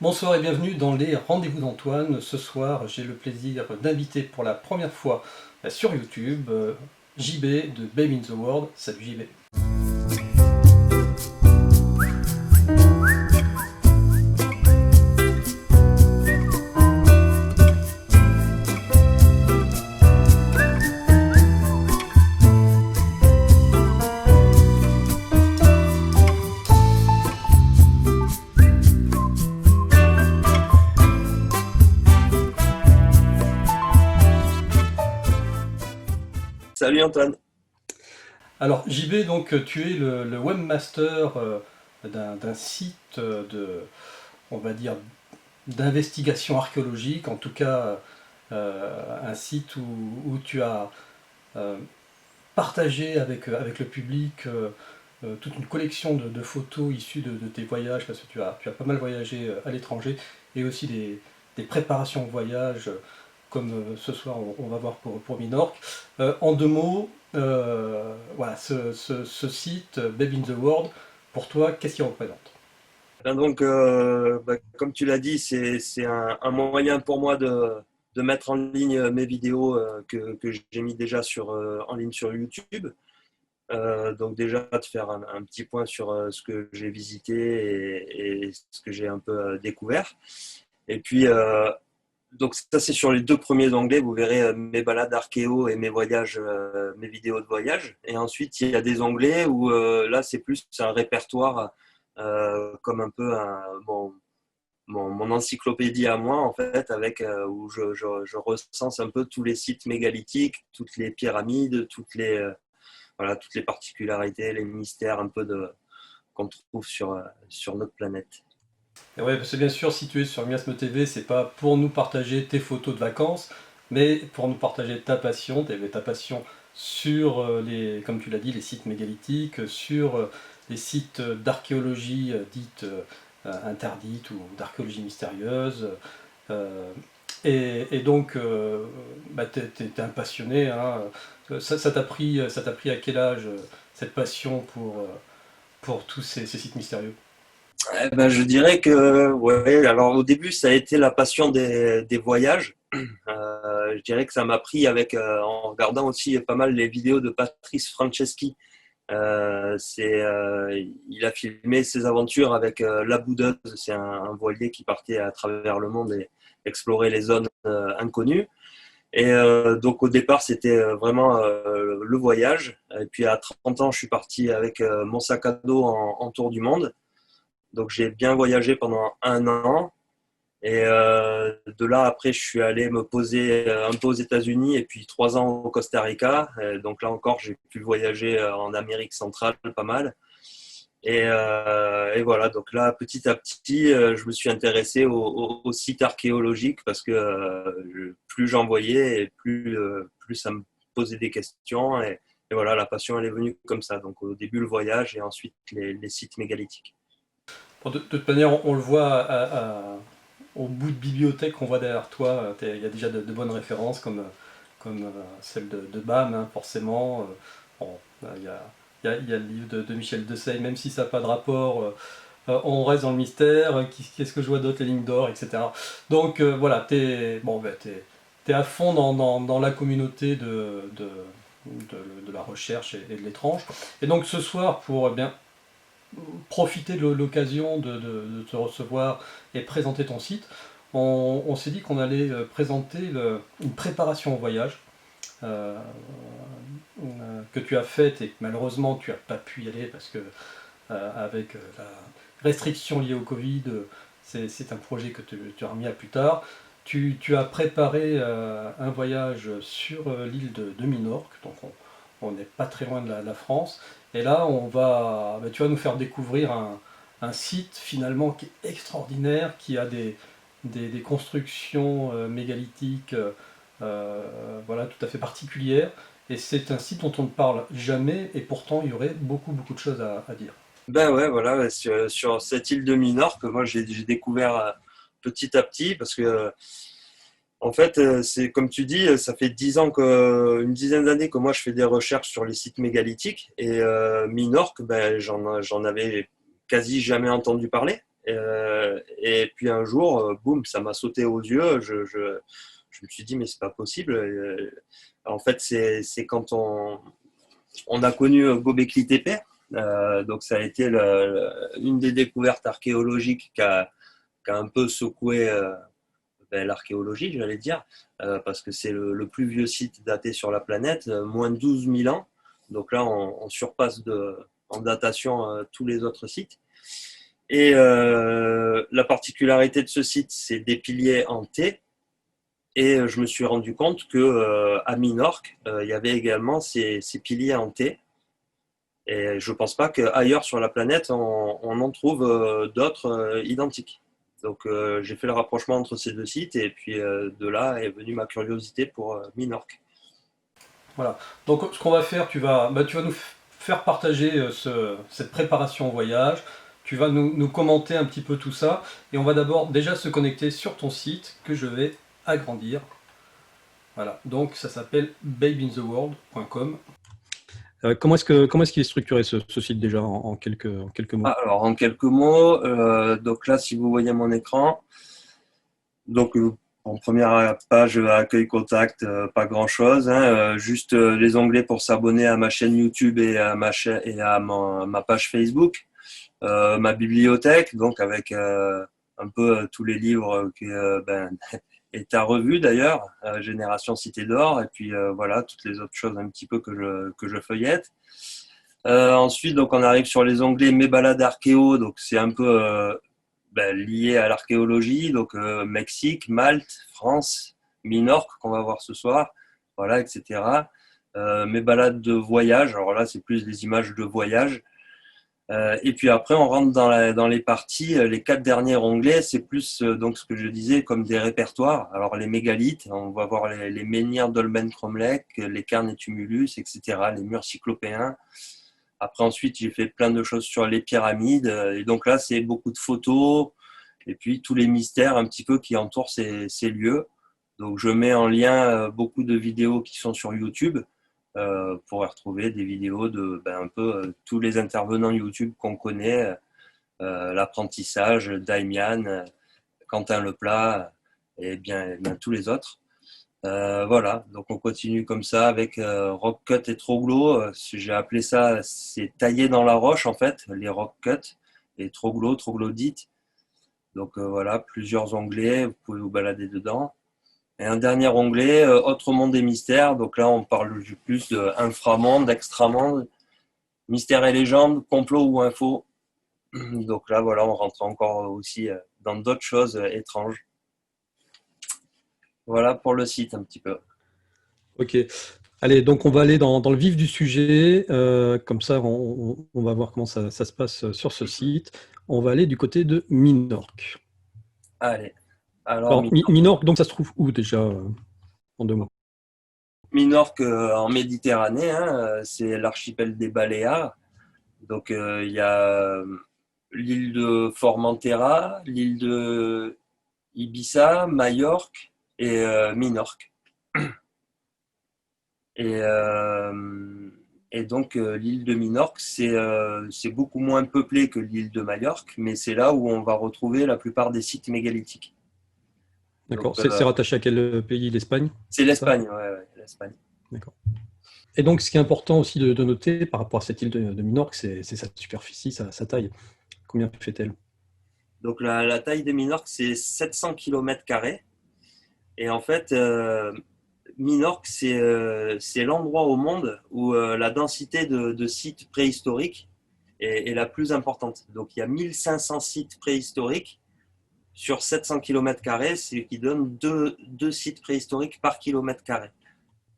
Bonsoir et bienvenue dans les Rendez-vous d'Antoine. Ce soir, j'ai le plaisir d'inviter pour la première fois sur YouTube JB de Babe in the World. Salut JB. Salut Antoine. Alors JB, donc tu es le webmaster d'un site on va dire, d'investigation archéologique, en tout cas un site où tu as euh, partagé avec le public toute une collection de photos issues de tes voyages, parce que tu as pas mal voyagé à l'étranger, et aussi des préparations de voyage, comme ce soir on va voir pour Minorque. En deux mots, voilà, ce site, Babe in the World, pour toi, qu'est-ce qu'il représente? Comme tu l'as dit, c'est un moyen pour moi de mettre en ligne mes vidéos que j'ai mis déjà en ligne sur YouTube. Donc déjà de faire un petit point sur ce que j'ai visité et ce que j'ai un peu découvert. Et puis, donc ça c'est sur les deux premiers onglets, vous verrez mes balades archéo et mes voyages, mes vidéos de voyage. Et ensuite il y a des onglets où là c'est plus un répertoire comme un peu mon encyclopédie à moi en fait, avec où je recense un peu tous les sites mégalithiques, toutes les pyramides, voilà, toutes les particularités, les mystères un peu qu'on trouve sur notre planète. Et ouais, parce que bien sûr, si tu es sur Miasme TV, c'est pas pour nous partager tes photos de vacances, mais pour nous partager ta passion sur comme tu l'as dit, les sites mégalithiques, sur les sites d'archéologie dite interdite ou d'archéologie mystérieuse. Euh, et donc, bah, t'es un passionné, hein. Ça t'a pris à quel âge cette passion pour tous ces sites mystérieux? Eh ben, je dirais que, ouais, alors au début, ça a été la passion des voyages. Je dirais que ça m'a pris en regardant aussi pas mal les vidéos de Patrice Franceschi. Il a filmé ses aventures avec la Boudeuse, c'est un voilier qui partait à travers le monde et explorer les zones inconnues. Et donc au départ, c'était vraiment le voyage. Et puis à 30 ans, je suis parti avec mon sac à dos en tour du monde. Donc j'ai bien voyagé pendant un an. Et de là, après, je suis allé me poser un peu aux États-Unis et puis 3 ans au Costa Rica. Donc là encore, j'ai pu voyager en Amérique centrale pas mal. Et voilà, donc là, petit à petit, je me suis intéressé aux sites archéologiques parce que plus j'en voyais et plus ça me posait des questions. Et voilà, la passion, elle est venue comme ça. Donc au début, le voyage et ensuite les sites mégalithiques. Bon, de toute manière, on le voit au bout de bibliothèque qu'on voit derrière toi. Il y a déjà de bonnes références comme celle de BAM, hein, forcément. Bon, il y a le livre de Michel Desailly, même si ça n'a pas de rapport. On reste dans le mystère. Qu'est-ce que je vois d'autre, les lignes d'or, etc. Donc voilà, t'es à fond dans la communauté de la recherche et de l'étrange. Et donc ce soir, pour bien profiter de l'occasion de te recevoir et présenter ton site, on s'est dit qu'on allait présenter une préparation au voyage euh, que tu as faite et que malheureusement tu n'as pas pu y aller parce que avec la restriction liée au Covid, c'est un projet que tu as remis à plus tard. Tu as préparé un voyage sur l'île de Minorque, donc on n'est pas très loin de la France. Et là, tu vas nous faire découvrir un site finalement qui est extraordinaire, qui a des constructions mégalithiques voilà, tout à fait particulières. Et c'est un site dont on ne parle jamais, et pourtant il y aurait beaucoup beaucoup de choses à dire. Ben ouais, voilà, ouais, sur cette île de Minorque, moi j'ai découvert petit à petit parce que en fait, c'est comme tu dis, ça fait 10 ans une dizaine d'années que moi je fais des recherches sur les sites mégalithiques et Minorque, ben j'en avais quasi jamais entendu parler. Et puis un jour, boum, ça m'a sauté aux yeux. Je me suis dit, mais c'est pas possible. En fait, c'est quand on a connu Göbekli Tepe. Donc ça a été une des découvertes archéologiques qui a un peu secoué l'archéologie, j'allais dire, parce que c'est le plus vieux site daté sur la planète, moins de 12 000 ans. Donc là, on surpasse en datation tous les autres sites. Et la particularité de ce site, c'est des piliers en T. Et je me suis rendu compte que à Minorque, il y avait également ces piliers en T. Et je ne pense pas qu'ailleurs sur la planète, on en trouve d'autres identiques. Donc j'ai fait le rapprochement entre ces deux sites et puis de là est venue ma curiosité pour Minorque. Voilà. Donc ce qu'on va faire, tu vas nous faire partager cette préparation au voyage. Tu vas nous commenter un petit peu tout ça. Et on va d'abord déjà se connecter sur ton site que je vais agrandir. Voilà. Donc ça s'appelle babeintheworld.com. Comment est-ce qu'il est structuré ce site déjà en quelques mots? Alors en quelques mots, donc là si vous voyez mon écran, donc en première page accueil contact, pas grand chose, hein, juste les onglets pour s'abonner à ma chaîne YouTube et à ma page Facebook, ma bibliothèque, donc avec un peu tous les livres qui est à revue d'ailleurs, Génération Cité d'Or, et puis voilà toutes les autres choses un petit peu que je feuillette. Ensuite, donc on arrive sur les onglets Mes balades archéo, donc c'est un peu lié à l'archéologie, donc Mexique, Malte, France, Minorque qu'on va voir ce soir, voilà, etc. Mes balades de voyage, alors là c'est plus des images de voyage. Et puis après on rentre dans les parties, les 4 derniers onglets, c'est plus donc ce que je disais comme des répertoires. Alors les mégalithes, on va voir les menhirs d'Olmen-Cromlech, les cairns et tumulus, etc., les murs cyclopéens. Après, ensuite, j'ai fait plein de choses sur les pyramides. Et donc là, c'est beaucoup de photos et puis tous les mystères un petit peu qui entourent ces lieux. Donc, je mets en lien beaucoup de vidéos qui sont sur YouTube pour retrouver des vidéos de un peu tous les intervenants YouTube qu'on connaît. L'apprentissage, Daimian, Quentin Leplat et bien tous les autres. Voilà, donc on continue comme ça avec rock cut et troglo. J'ai appelé ça, c'est taillé dans la roche en fait, les rock cut et troglodyte. Donc voilà, plusieurs onglets, vous pouvez vous balader dedans. Et un dernier onglet, autre monde des mystères. Donc là, on parle du plus de inframonde, extramonde, mystère et légende, complot ou info. Donc là, voilà, on rentre encore aussi dans d'autres choses étranges. Voilà pour le site un petit peu. Ok. Allez, donc on va aller dans le vif du sujet. Comme ça, on va voir comment ça se passe sur ce site. On va aller du côté de Minorque. Allez, alors Alors, Minorque, donc ça se trouve où déjà, en 2 mots? Minorque en Méditerranée, hein, c'est l'archipel des Baléares. Donc il y a l'île de Formentera, l'île de Ibiza, Majorque et Minorque. Et, euh, et donc l'île de Minorque, c'est beaucoup moins peuplé que l'île de Majorque, mais c'est là où on va retrouver la plupart des sites mégalithiques. Donc D'accord. C'est rattaché à quel pays? L'Espagne? c'est C'est ça? l'Espagne, ouais, l'Espagne. D'accord. Et donc, ce qui est important aussi de noter par rapport à cette île de Minorque, c'est sa superficie, sa taille. Combien fait-elle? Donc la taille de Minorque, c'est 700 km². Et en fait, Minorque, c'est l'endroit au monde où la densité de sites préhistoriques est la plus importante. Donc il y a 1500 sites préhistoriques sur 700 km², ce qui donne deux sites préhistoriques par kilomètre carré.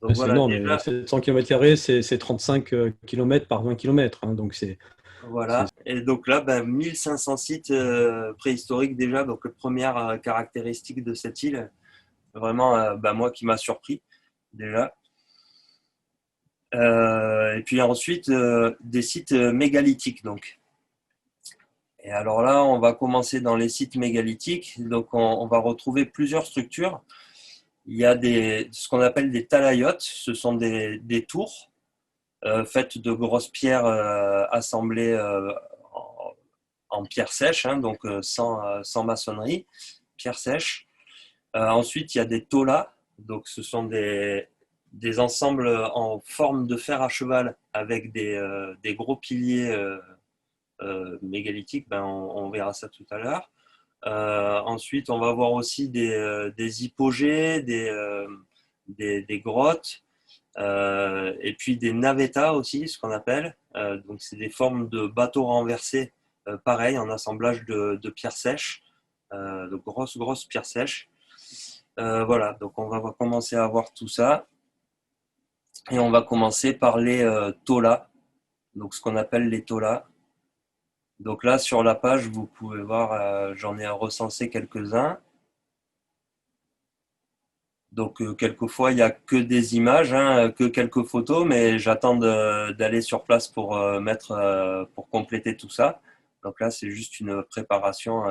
Donc C'est voilà, énorme. déjà, 700 km², c'est 35 km par 20 km. Donc, c'est- voilà. Et donc là, 1500 sites préhistoriques déjà. Donc première caractéristique de cette île, vraiment, moi qui m'a surpris déjà. Et puis ensuite, des sites mégalithiques. Donc. Et alors là, on va commencer dans les sites mégalithiques. Donc on va retrouver plusieurs structures. Il y a ce qu'on appelle des talayotes. Ce sont des tours faites de grosses pierres assemblées en pierre sèche, hein, donc sans maçonnerie, pierre sèche. Ensuite, il y a des tolas, donc ce sont des ensembles en forme de fer à cheval avec des gros piliers mégalithiques, ben, on verra ça tout à l'heure. Ensuite, on va voir aussi des hypogées, des grottes, et puis des navettas aussi, ce qu'on appelle. Donc, c'est des formes de bateaux renversés, pareil, en assemblage de pierres sèches, de grosses pierres sèches. Voilà, donc on va commencer à voir tout ça. Et on va commencer par les tolas, donc ce qu'on appelle les tolas. Donc là, sur la page, vous pouvez voir, j'en ai recensé quelques-uns. Donc quelquefois, il n'y a que des images, hein, que quelques photos, mais j'attends d'aller sur place pour pour compléter tout ça. Donc là, c'est juste une préparation,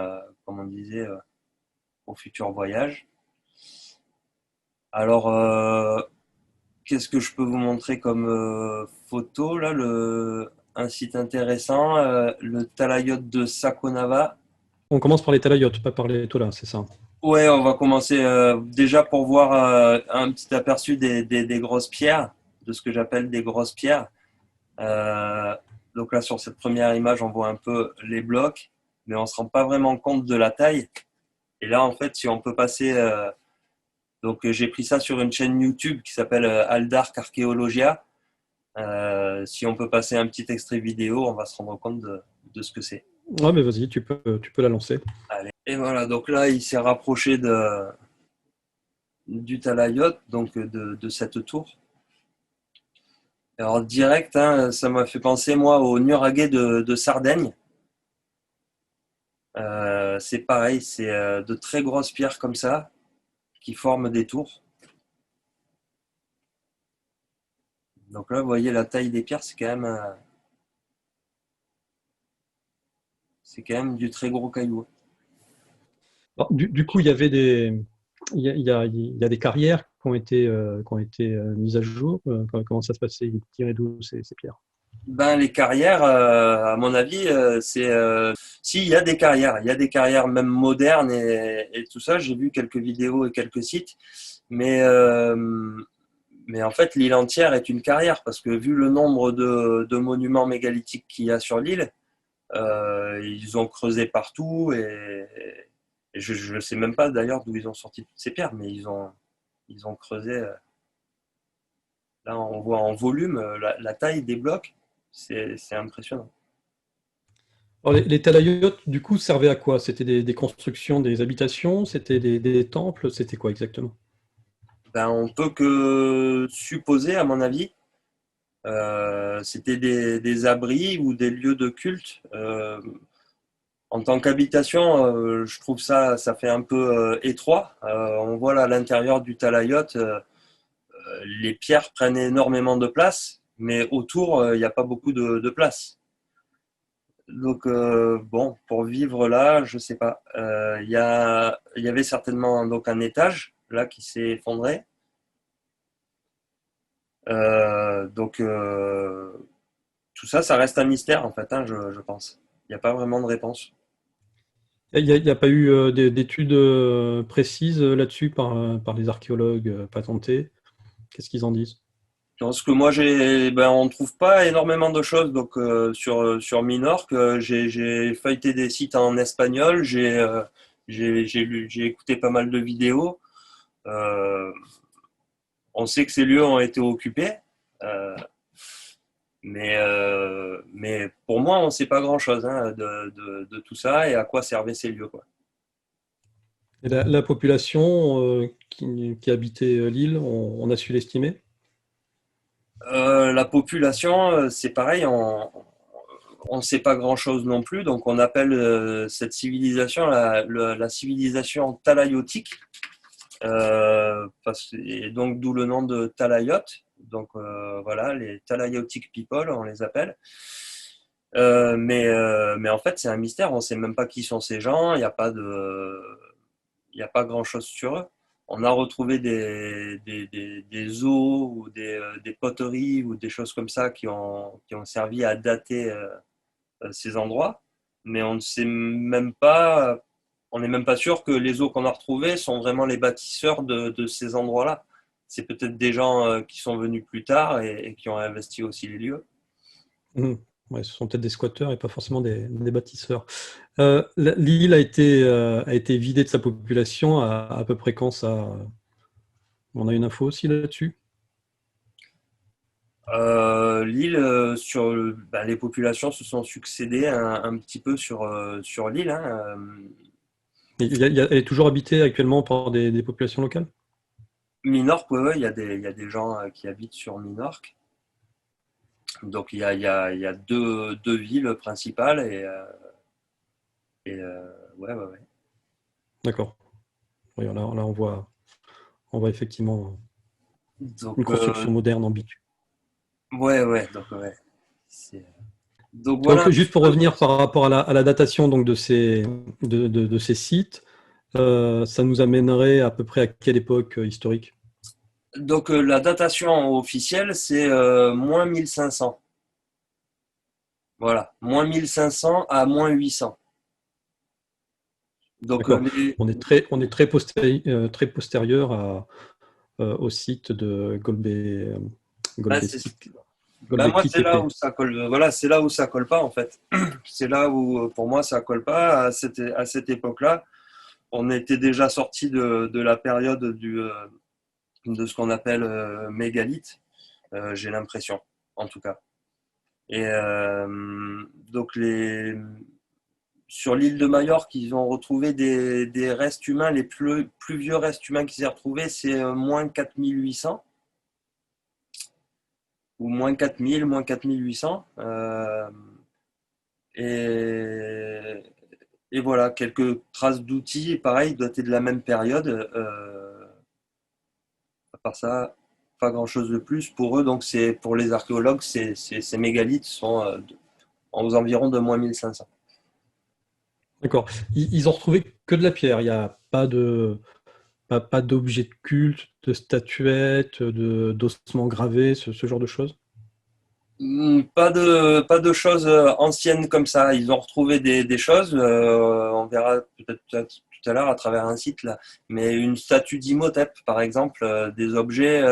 comme on disait, au futur voyage. Alors, qu'est-ce que je peux vous montrer comme photo là, un site intéressant, le Talayot de Sakonava. On commence par les talayotes, pas par les tolas, c'est ça. Ouais, on va commencer déjà pour voir un petit aperçu des grosses pierres, de ce que j'appelle des grosses pierres. Euh, donc là, sur cette première image, on voit un peu les blocs, mais on ne se rend pas vraiment compte de la taille. Et là, en fait, si on peut passer... donc j'ai pris ça sur une chaîne YouTube qui s'appelle Aldark Archaeologia. Si on peut passer un petit extrait vidéo, on va se rendre compte de ce que c'est. Ouais, mais vas-y, tu peux la lancer. Allez. Et voilà, donc là, il s'est rapproché du Talayot, donc de cette tour. Alors direct, hein, ça m'a fait penser moi au Nuraghe de Sardaigne. C'est pareil, c'est de très grosses pierres comme ça qui forment des tours. Donc là, vous voyez la taille des pierres, c'est quand même du très gros caillou. Alors, du coup, il y avait il y a des carrières qui ont été mises à jour. Comment ça se passait? Ils tiraient d'où ces pierres? Ben les carrières, à mon avis, si il y a des carrières, il y a des carrières même modernes et tout ça. J'ai vu quelques vidéos et quelques sites, mais mais en fait l'île entière est une carrière parce que vu le nombre de monuments mégalithiques qu'il y a sur l'île, ils ont creusé partout et je ne sais même pas d'ailleurs d'où ils ont sorti toutes ces pierres, mais ils ont creusé. Là, on voit en volume la taille des blocs, c'est impressionnant. Alors, les talayotes, du coup, servaient à quoi? C'était des constructions, des habitations, c'était des temples, c'était quoi exactement? Ben, on peut que supposer, à mon avis, c'était des abris ou des lieux de culte. En tant qu'habitation, je trouve ça fait un peu étroit. On voit là à l'intérieur du talayot, les pierres prennent énormément de place, mais autour, il n'y a pas beaucoup de place. Donc, bon, pour vivre là, je sais pas. Il y avait certainement donc un étage là qui s'est effondré. Donc, tout ça, ça reste un mystère en fait, hein, je pense. Il n'y a pas vraiment de réponse. Il y a pas eu d'études précises là-dessus par les archéologues patentés? Qu'est-ce qu'ils en disent? Dans ce que moi j'ai, ben, on ne trouve pas énormément de choses donc sur Minorque. J'ai feuilleté des sites en espagnol, j'ai écouté pas mal de vidéos. Euh, on sait que ces lieux ont été occupés, euh, mais pour moi on ne sait pas grand-chose hein, de tout ça et à quoi servaient ces lieux, quoi. Et la population qui habitait l'île, on a su l'estimer? La population, c'est pareil, on ne sait pas grand-chose non plus, donc on appelle cette civilisation la civilisation talayotique, et donc d'où le nom de Talayot. Donc voilà, les Talayotic people, on les appelle. Mais en fait, c'est un mystère, on ne sait même pas qui sont ces gens, il n'y a pas grand-chose sur eux. On a retrouvé des os ou des poteries ou des choses comme ça qui ont servi à dater ces endroits. mais on ne sait même pas, on n'est même pas sûr que les os qu'on a retrouvés sont vraiment les bâtisseurs de ces endroits-là. C'est peut-être des gens qui sont venus plus tard et qui ont investi aussi les lieux. Mmh. Ouais, ce sont peut-être des squatteurs et pas forcément des bâtisseurs. L'île a été vidée de sa population à peu près quand ça? On a une info aussi là-dessus? L'île, bah, les populations se sont succédées un petit peu sur l'île, hein. Elle est toujours habitée actuellement par des populations locales? Minorque, ouais, ouais, il y a des gens qui habitent sur Minorque. Donc il y a deux villes principales ouais, ouais, ouais. D'accord. Oui, là, on voit effectivement une Donc construction moderne en bitume. ouais, ouais, donc ouais. C'est- Donc voilà Donc, un juste petit pour peu. revenir par rapport à la datation donc, de ces sites, ça nous amènerait à peu près à quelle époque historique? Donc la datation officielle, c'est moins 1500. Voilà, moins 1500 à moins 800. Donc D'accord. On est très postérieur au site de bah, bah, moi, Gölbekli c'est là Tepe. où ça colle. Voilà, c'est là où ça colle pas en fait. C'est là où, pour moi, ça colle pas. À cette époque-là, on était déjà sorti de la période de ce qu'on appelle mégalithe. J'ai l'impression, en tout cas. Et donc sur l'île de Majorque, ils ont retrouvé des restes humains. Les plus vieux restes humains qu'ils aient retrouvés, c'est moins 4800 ou moins 4000, moins 4800. Et, et voilà, quelques traces d'outils, pareil, datés de la même période. À part ça, pas grand-chose de plus. Pour eux, donc c'est pour les archéologues, ces mégalithes sont aux environs de moins 1500. D'accord. Ils ont retrouvé que de la pierre. Il n'y a pas d'objets de culte, de statuettes, d'ossements gravés, ce genre de choses? Pas de choses anciennes comme ça. Ils ont retrouvé des choses. On verra peut-être tout à l'heure à travers un site là. Mais une statue d'Imhotep, par exemple, des objets,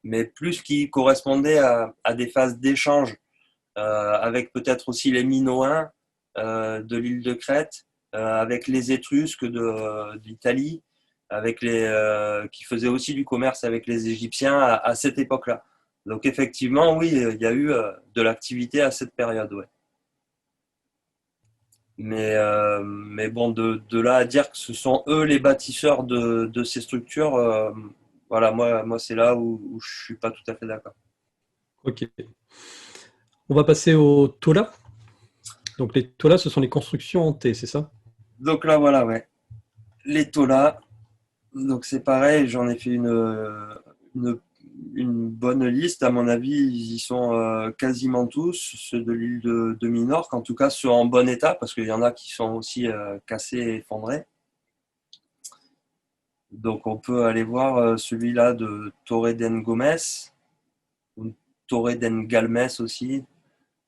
mais plus qui correspondaient à des phases d'échange avec peut-être aussi les Minoens de l'île de Crète, avec les Étrusques d'Italie, avec qui faisaient aussi du commerce avec les Égyptiens à cette époque-là. Donc effectivement, oui, il y a eu de l'activité à cette période, ouais. Mais bon, de là à dire que ce sont eux les bâtisseurs de ces structures, voilà, moi c'est là où je suis pas tout à fait d'accord. Ok. On va passer au Tola. Donc les Tolas, ce sont les constructions hantées, c'est ça? Donc là, voilà, ouais. Les Tolas, donc c'est pareil, j'en ai fait une, une bonne liste. À mon avis, ils y sont quasiment tous, ceux de l'île de Minorque, en tout cas ceux en bon état, parce qu'il y en a qui sont aussi cassés et effondrés. Donc on peut aller voir celui-là de Torre den Gomes, ou Torre den Galmes aussi,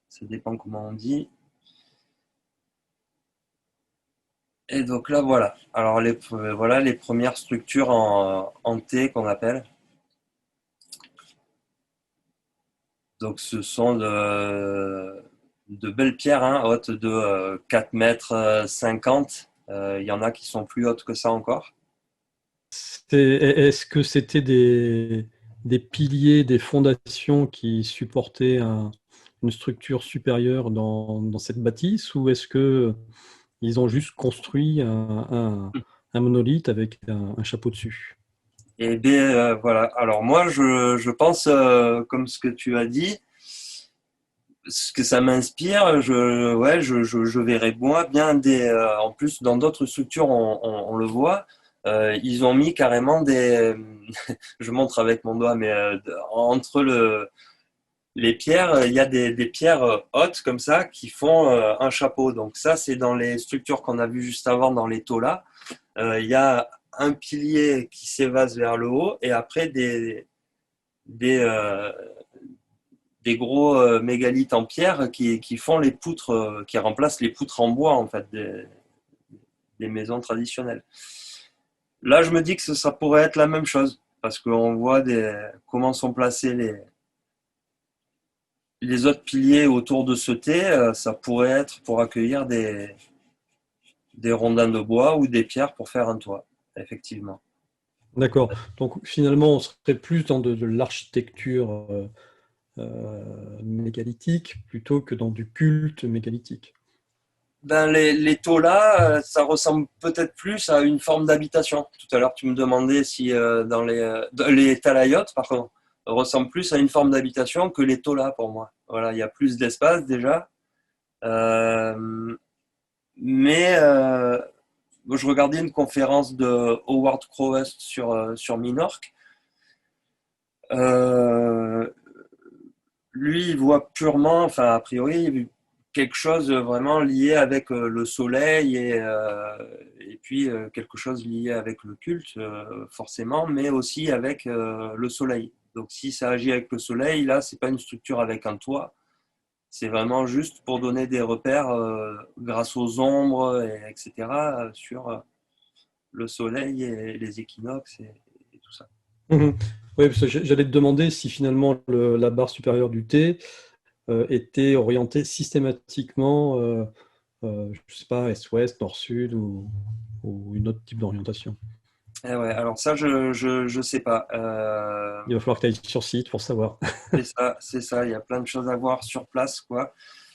ça dépend comment on dit. Et donc là, voilà. Alors voilà les premières structures en T qu'on appelle. Donc ce sont de belles pierres, hein, hautes de 4 mètres 50. Il y en a qui sont plus hautes que ça encore. Est-ce que c'était des piliers, des fondations qui supportaient une structure supérieure dans cette bâtisse, ou est-ce que ils ont juste construit un monolithe avec un chapeau dessus? Et bien voilà. Alors moi je pense, comme ce que tu as dit, ce que ça m'inspire, je verrais moi bien en plus dans d'autres structures on le voit, ils ont mis carrément je montre avec mon doigt, mais entre les pierres, il y a des pierres hautes comme ça qui font un chapeau. Donc ça, c'est dans les structures qu'on a vues juste avant dans les taulas. Il y a un pilier qui s'évase vers le haut et après des, des gros mégalithes en pierre qui font les poutres, qui remplacent les poutres en bois en fait des maisons traditionnelles. Là, je me dis que ça pourrait être la même chose parce qu'on voit comment sont placés les autres piliers autour de ce thé. Ça pourrait être pour accueillir des rondins de bois ou des pierres pour faire un toit, effectivement. D'accord. Donc finalement, on serait plus dans de l'architecture mégalithique plutôt que dans du culte mégalithique. Ben, les taulas, ça ressemble peut-être plus à une forme d'habitation. Tout à l'heure, tu me demandais si dans les talayotes, par contre, ressemblent plus à une forme d'habitation que les taulas pour moi. Voilà, il y a plus d'espace déjà. Euh, mais je regardais une conférence de Howard Crowest sur Minorque. Euh, Lui, il voit purement, enfin, a priori, quelque chose vraiment lié avec le soleil et puis quelque chose lié avec le culte, forcément, mais aussi avec le soleil. Donc, si ça agit avec le soleil, là, c'est pas une structure avec un toit, c'est vraiment juste pour donner des repères grâce aux ombres, etc., sur le soleil et les équinoxes et tout ça. Mhm. Oui, parce que j'allais te demander si finalement la barre supérieure du T était orientée systématiquement, je sais pas, est-ouest, nord-sud ou une autre type d'orientation. Eh ouais, alors ça, je sais pas. Il va falloir que tu ailles sur site pour savoir. C'est ça. Il y a plein de choses à voir sur place, quoi.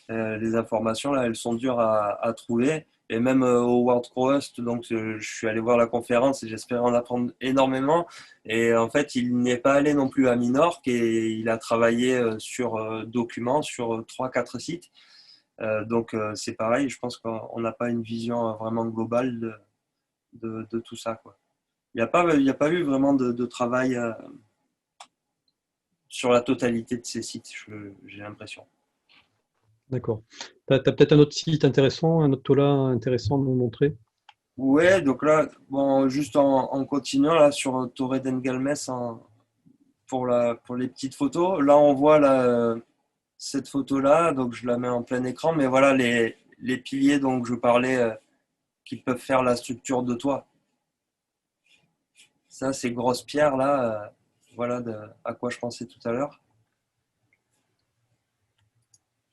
Les informations là, elles sont dures à trouver. Et même au World Crust, donc je suis allé voir la conférence et j'espère en apprendre énormément. Et en fait, il n'est pas allé non plus à Minorque et il a travaillé sur documents sur 3-4 sites. Donc c'est pareil, je pense qu'on n'a pas une vision vraiment globale de tout ça, quoi. Il y a pas eu vraiment de travail sur la totalité de ces sites, j'ai l'impression. D'accord. Tu as, peut-être un autre site intéressant, un autre tola intéressant à nous montrer? Ouais, donc là, bon, juste en continuant là sur Torre d'Engelmes pour les petites photos. Là, on voit cette photo-là, donc je la mets en plein écran, mais voilà les piliers dont je parlais qui peuvent faire la structure de toit. Ça, ces grosses pierres là, voilà à quoi je pensais tout à l'heure.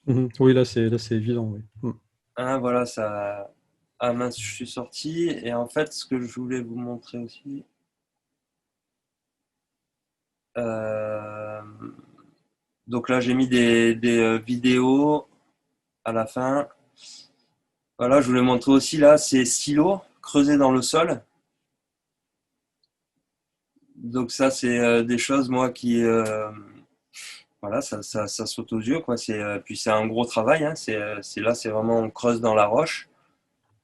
Mhm. Oui, là c'est évident. Oui. Mhm. Hein, voilà, ça. Ah mince, je suis sorti. Et en fait, ce que je voulais vous montrer aussi. euh, Donc là, j'ai mis des vidéos à la fin. Voilà, je voulais montrer aussi là ces silos creusés dans le sol. Donc ça, c'est des choses moi qui voilà, ça saute aux yeux quoi. Puis c'est un gros travail. Hein. C'est là, c'est vraiment on creuse dans la roche.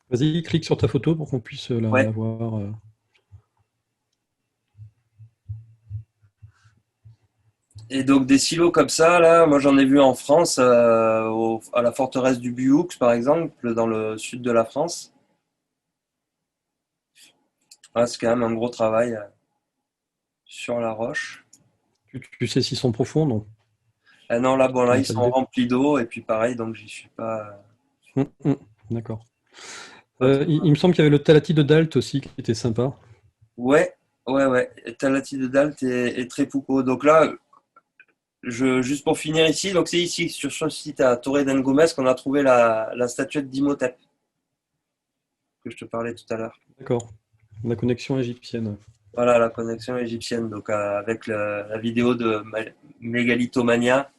Vas-y, clique sur ta photo pour qu'on puisse la Ouais. voir. Et donc des silos comme ça, là, moi j'en ai vu en France, à la forteresse du Buhoux par exemple, dans le sud de la France. Ouais, c'est quand même un gros travail sur la roche. Tu sais s'ils sont profonds, non? Ah non, là, bon, Tu là, n'as ils pas sont d'idée? remplis d'eau, et puis pareil, donc j'y suis D'accord. pas trop. Il me semble qu'il y avait le Talati de Dalt aussi qui était sympa. Ouais, ouais. Talati de Dalt et Trépuco. Donc là, juste pour finir ici, donc c'est ici, sur ce site à Torre d'Engomès, qu'on a trouvé la statuette d'Imhotep, que je te parlais tout à l'heure. D'accord. La connexion égyptienne. Voilà, la connexion égyptienne, donc avec la vidéo de Mégalittomania,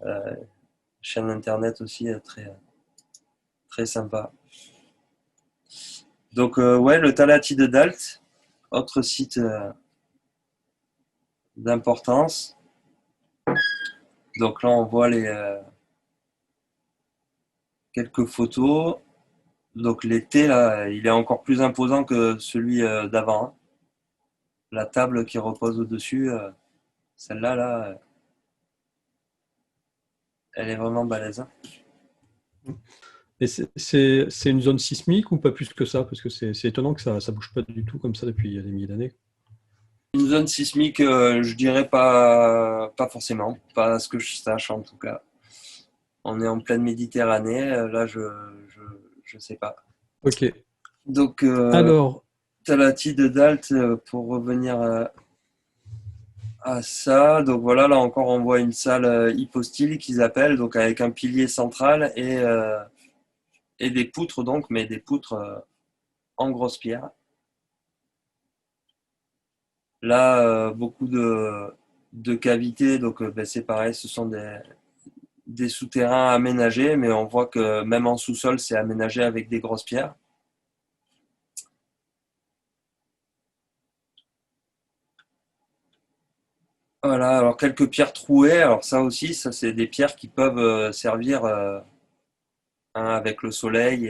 euh, chaîne internet aussi très sympa. Donc, ouais, le Talati de Dalt, autre site d'importance. Donc là, on voit quelques photos. Donc l'été, là, il est encore plus imposant que celui d'avant. Hein. La table qui repose au-dessus, celle-là, là, elle est vraiment balèze. Hein. Et c'est une zone sismique ou pas plus que ça? Parce que c'est étonnant que ça bouge pas du tout comme ça depuis des milliers d'années. Une zone sismique, je dirais pas forcément, pas à ce que je sache en tout cas. On est en pleine Méditerranée, là je sais pas. Ok. Donc Alors, Talati de Dalt, pour revenir à ça, donc voilà, là encore on voit une salle hypostyle qu'ils appellent, donc avec un pilier central et des poutres donc, mais des poutres en grosse pierre. Là, beaucoup de cavités, donc ben, c'est pareil, ce sont des souterrains aménagés, mais on voit que même en sous-sol, c'est aménagé avec des grosses pierres. Voilà, alors quelques pierres trouées, alors ça aussi, ça c'est des pierres qui peuvent servir hein, avec le soleil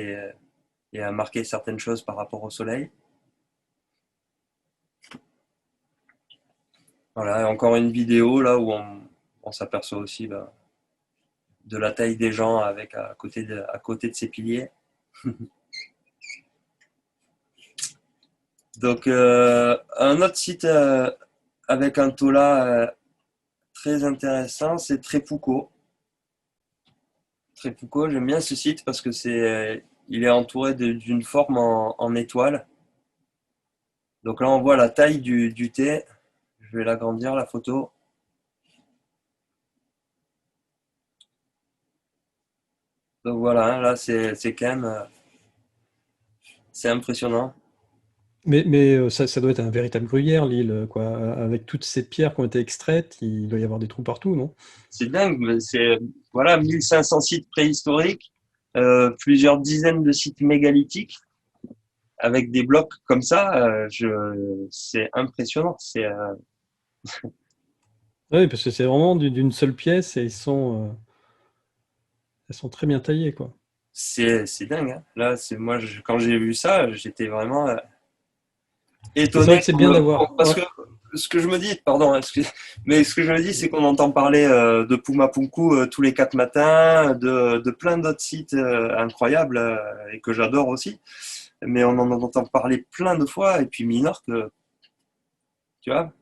et à marquer certaines choses par rapport au soleil. Voilà, encore une vidéo là où on s'aperçoit aussi bah, de la taille des gens avec à côté de ces piliers. Donc un autre site avec un tola très intéressant, c'est Trepouco. Trepouco, j'aime bien ce site parce que il est entouré d'une forme en étoile. Donc là, on voit la taille du thé. Je vais l'agrandir, la photo. Donc voilà, hein, là, c'est quand même, c'est impressionnant. mais ça doit être un véritable gruyère, l'île, quoi. Avec toutes ces pierres qui ont été extraites, il doit y avoir des trous partout, non? C'est dingue, mais c'est, voilà, 1500 sites préhistoriques, plusieurs dizaines de sites mégalithiques avec des blocs comme ça. C'est impressionnant. Oui, parce que c'est vraiment d'une seule pièce et elles sont très bien taillées, quoi. C'est dingue. Hein. Là, moi, quand j'ai vu ça, j'étais vraiment Mais c'est vrai étonné. que c'est bien d'avoir. Parce Ouais. que ce que je me dis, pardon, mais ce que je me dis, c'est qu'on entend parler de Puma Punku tous les 4 matins, de plein d'autres sites incroyables et que j'adore aussi. Mais on en entend parler plein de fois. Et puis Minorque, tu vois,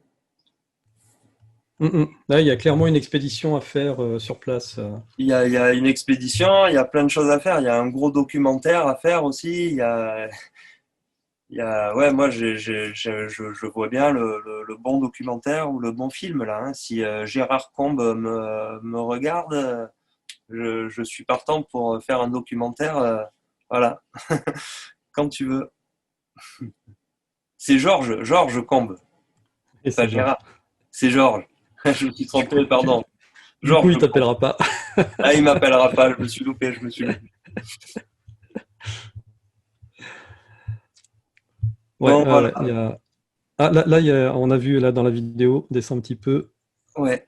Là, il y a clairement une expédition à faire sur place. il y a une expédition, il y a plein de choses à faire. Il y a un gros documentaire à faire aussi. Ouais, moi, je vois bien le bon documentaire ou le bon film là. Hein. Si Gérard Combe me regarde, je suis partant pour faire un documentaire. Voilà, quand tu veux. C'est Georges Combe, Et pas c'est Georges. Gérard. C'est Georges. Je me suis Du coup, trompé, pardon. du coup, Georges il Combe. t'appellera pas. Ah, il m'appellera pas. Je me suis loupé, je me suis loupé. Ouais, Bon, voilà. ouais, il y a. Ah, là, on a vu là dans la vidéo, descend un petit peu. Ouais,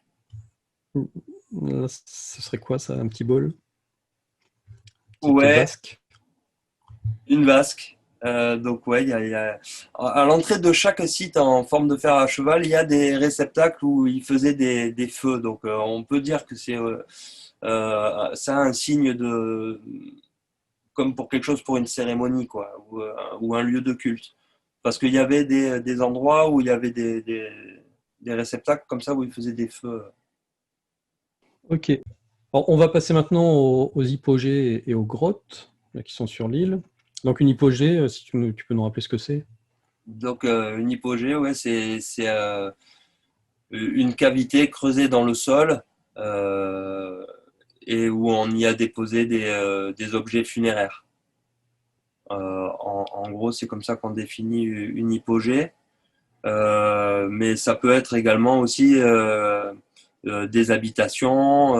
Là, ce serait quoi ça? Un petit bol? Petite ouais. vasque? Une vasque. Donc ouais, à l'entrée de chaque site en forme de fer à cheval, il y a des réceptacles où ils faisaient des feux. Donc on peut dire que c'est ça un signe de comme pour quelque chose pour une cérémonie quoi, ou un lieu de culte. Parce qu'il y avait des endroits où il y avait des réceptacles comme ça où ils faisaient des feux. Ok. Bon, on va passer maintenant aux hypogées et aux grottes là, qui sont sur l'île. Donc une hypogée, si tu peux nous rappeler ce que c'est. Donc une hypogée, ouais, c'est une cavité creusée dans le sol. Euh, et où on y a déposé des objets funéraires. En gros, c'est comme ça qu'on définit une hypogée. Mais ça peut être également aussi des habitations.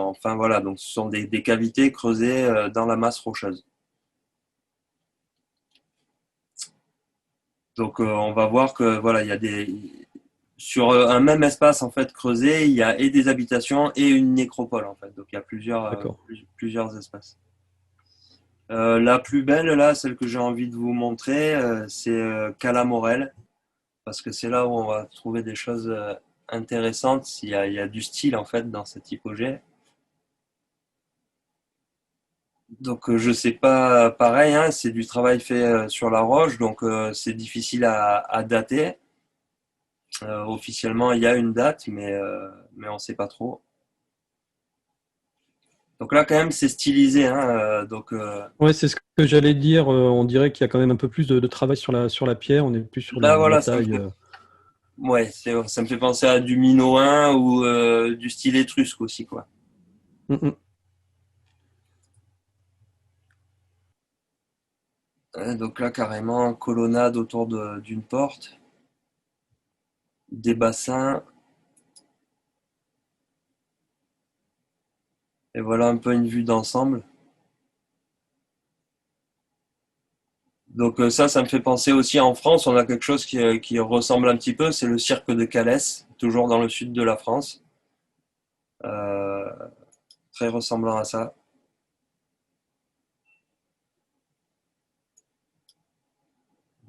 Enfin voilà, donc ce sont des cavités creusées dans la masse rocheuse. Donc on va voir que voilà, il y a des sur un même espace en fait creusé, il y a et des habitations et une nécropole en fait. Donc il y a D'accord. plusieurs espaces. La plus belle, là, celle que j'ai envie de vous montrer, c'est Cala Morel, parce que c'est là où on va trouver des choses intéressantes. Il y a du style, en fait, dans cette hypogée. Donc, je sais pas, pareil, hein, c'est du travail fait sur la roche, donc c'est difficile à dater. Officiellement, il y a une date, mais on ne sait pas trop. Donc là, quand même, c'est stylisé, hein, Ouais, c'est ce que j'allais dire. On dirait qu'il y a quand même un peu plus de travail sur la pierre. On est plus sur là, les voilà, ça me tailles. fait, ouais, ça me fait penser à du minoen ou du style étrusque aussi, quoi. Mm, mm. Donc là, carrément, colonnade autour d'une porte, des bassins, et voilà un peu une vue d'ensemble. Donc ça me fait penser aussi en France, on a quelque chose qui ressemble un petit peu, c'est le cirque de Calès, toujours dans le sud de la France, euh, très ressemblant à ça.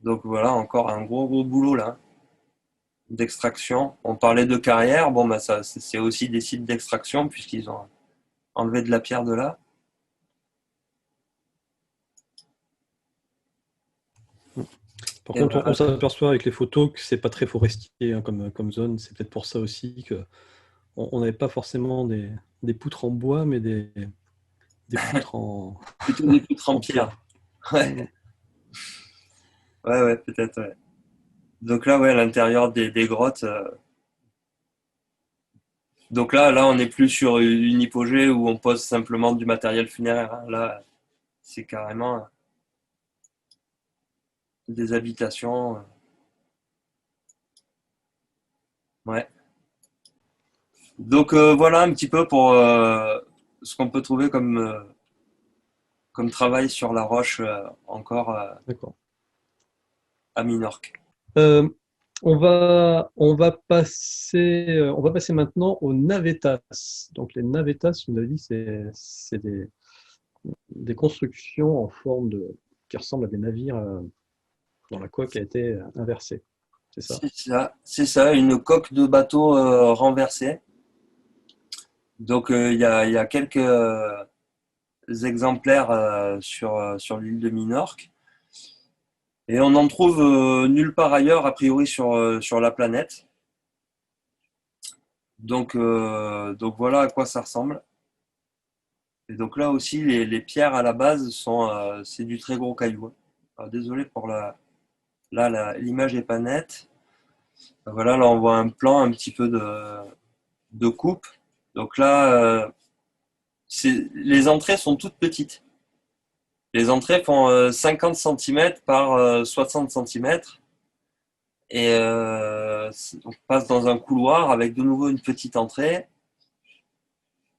Donc voilà, encore un gros boulot là, d'extraction. On parlait de carrière, bon bah ça c'est aussi des sites d'extraction puisqu'ils ont enlevé de la pierre de là. Par Et contre, on voilà. s'aperçoit avec les photos que c'est pas très forestier hein, comme zone. C'est peut-être pour ça aussi que on n'avait pas forcément des poutres en bois, mais des poutres Plutôt des poutres en en pierre. pierre. Ouais, Mm. ouais, peut-être, ouais. Donc là, ouais, à l'intérieur des grottes. Donc là, on n'est plus sur une hypogée où on pose simplement du matériel funéraire, hein. Là, c'est carrément des habitations. Ouais. Donc voilà un petit peu pour ce qu'on peut trouver comme travail sur la roche encore D'accord. à Minorque. Euh, on va passer maintenant aux navetas. Donc les navetas, vous m'avez dit, c'est des constructions en forme qui ressemblent à des navires dont la coque a été inversée. C'est ça? C'est ça, une coque de bateau renversée. Donc il y a quelques exemplaires sur l'île de Minorque. Et on n'en trouve nulle part ailleurs, a priori, sur la planète. Donc voilà à quoi ça ressemble. Et donc là aussi, les pierres à la base c'est du très gros caillou. Alors, désolé pour là, l'image est pas nette. Voilà, là on voit un plan un petit peu de coupe. Donc là, les entrées sont toutes petites. Les entrées font 50 cm par 60 cm. Et on passe dans un couloir avec de nouveau une petite entrée.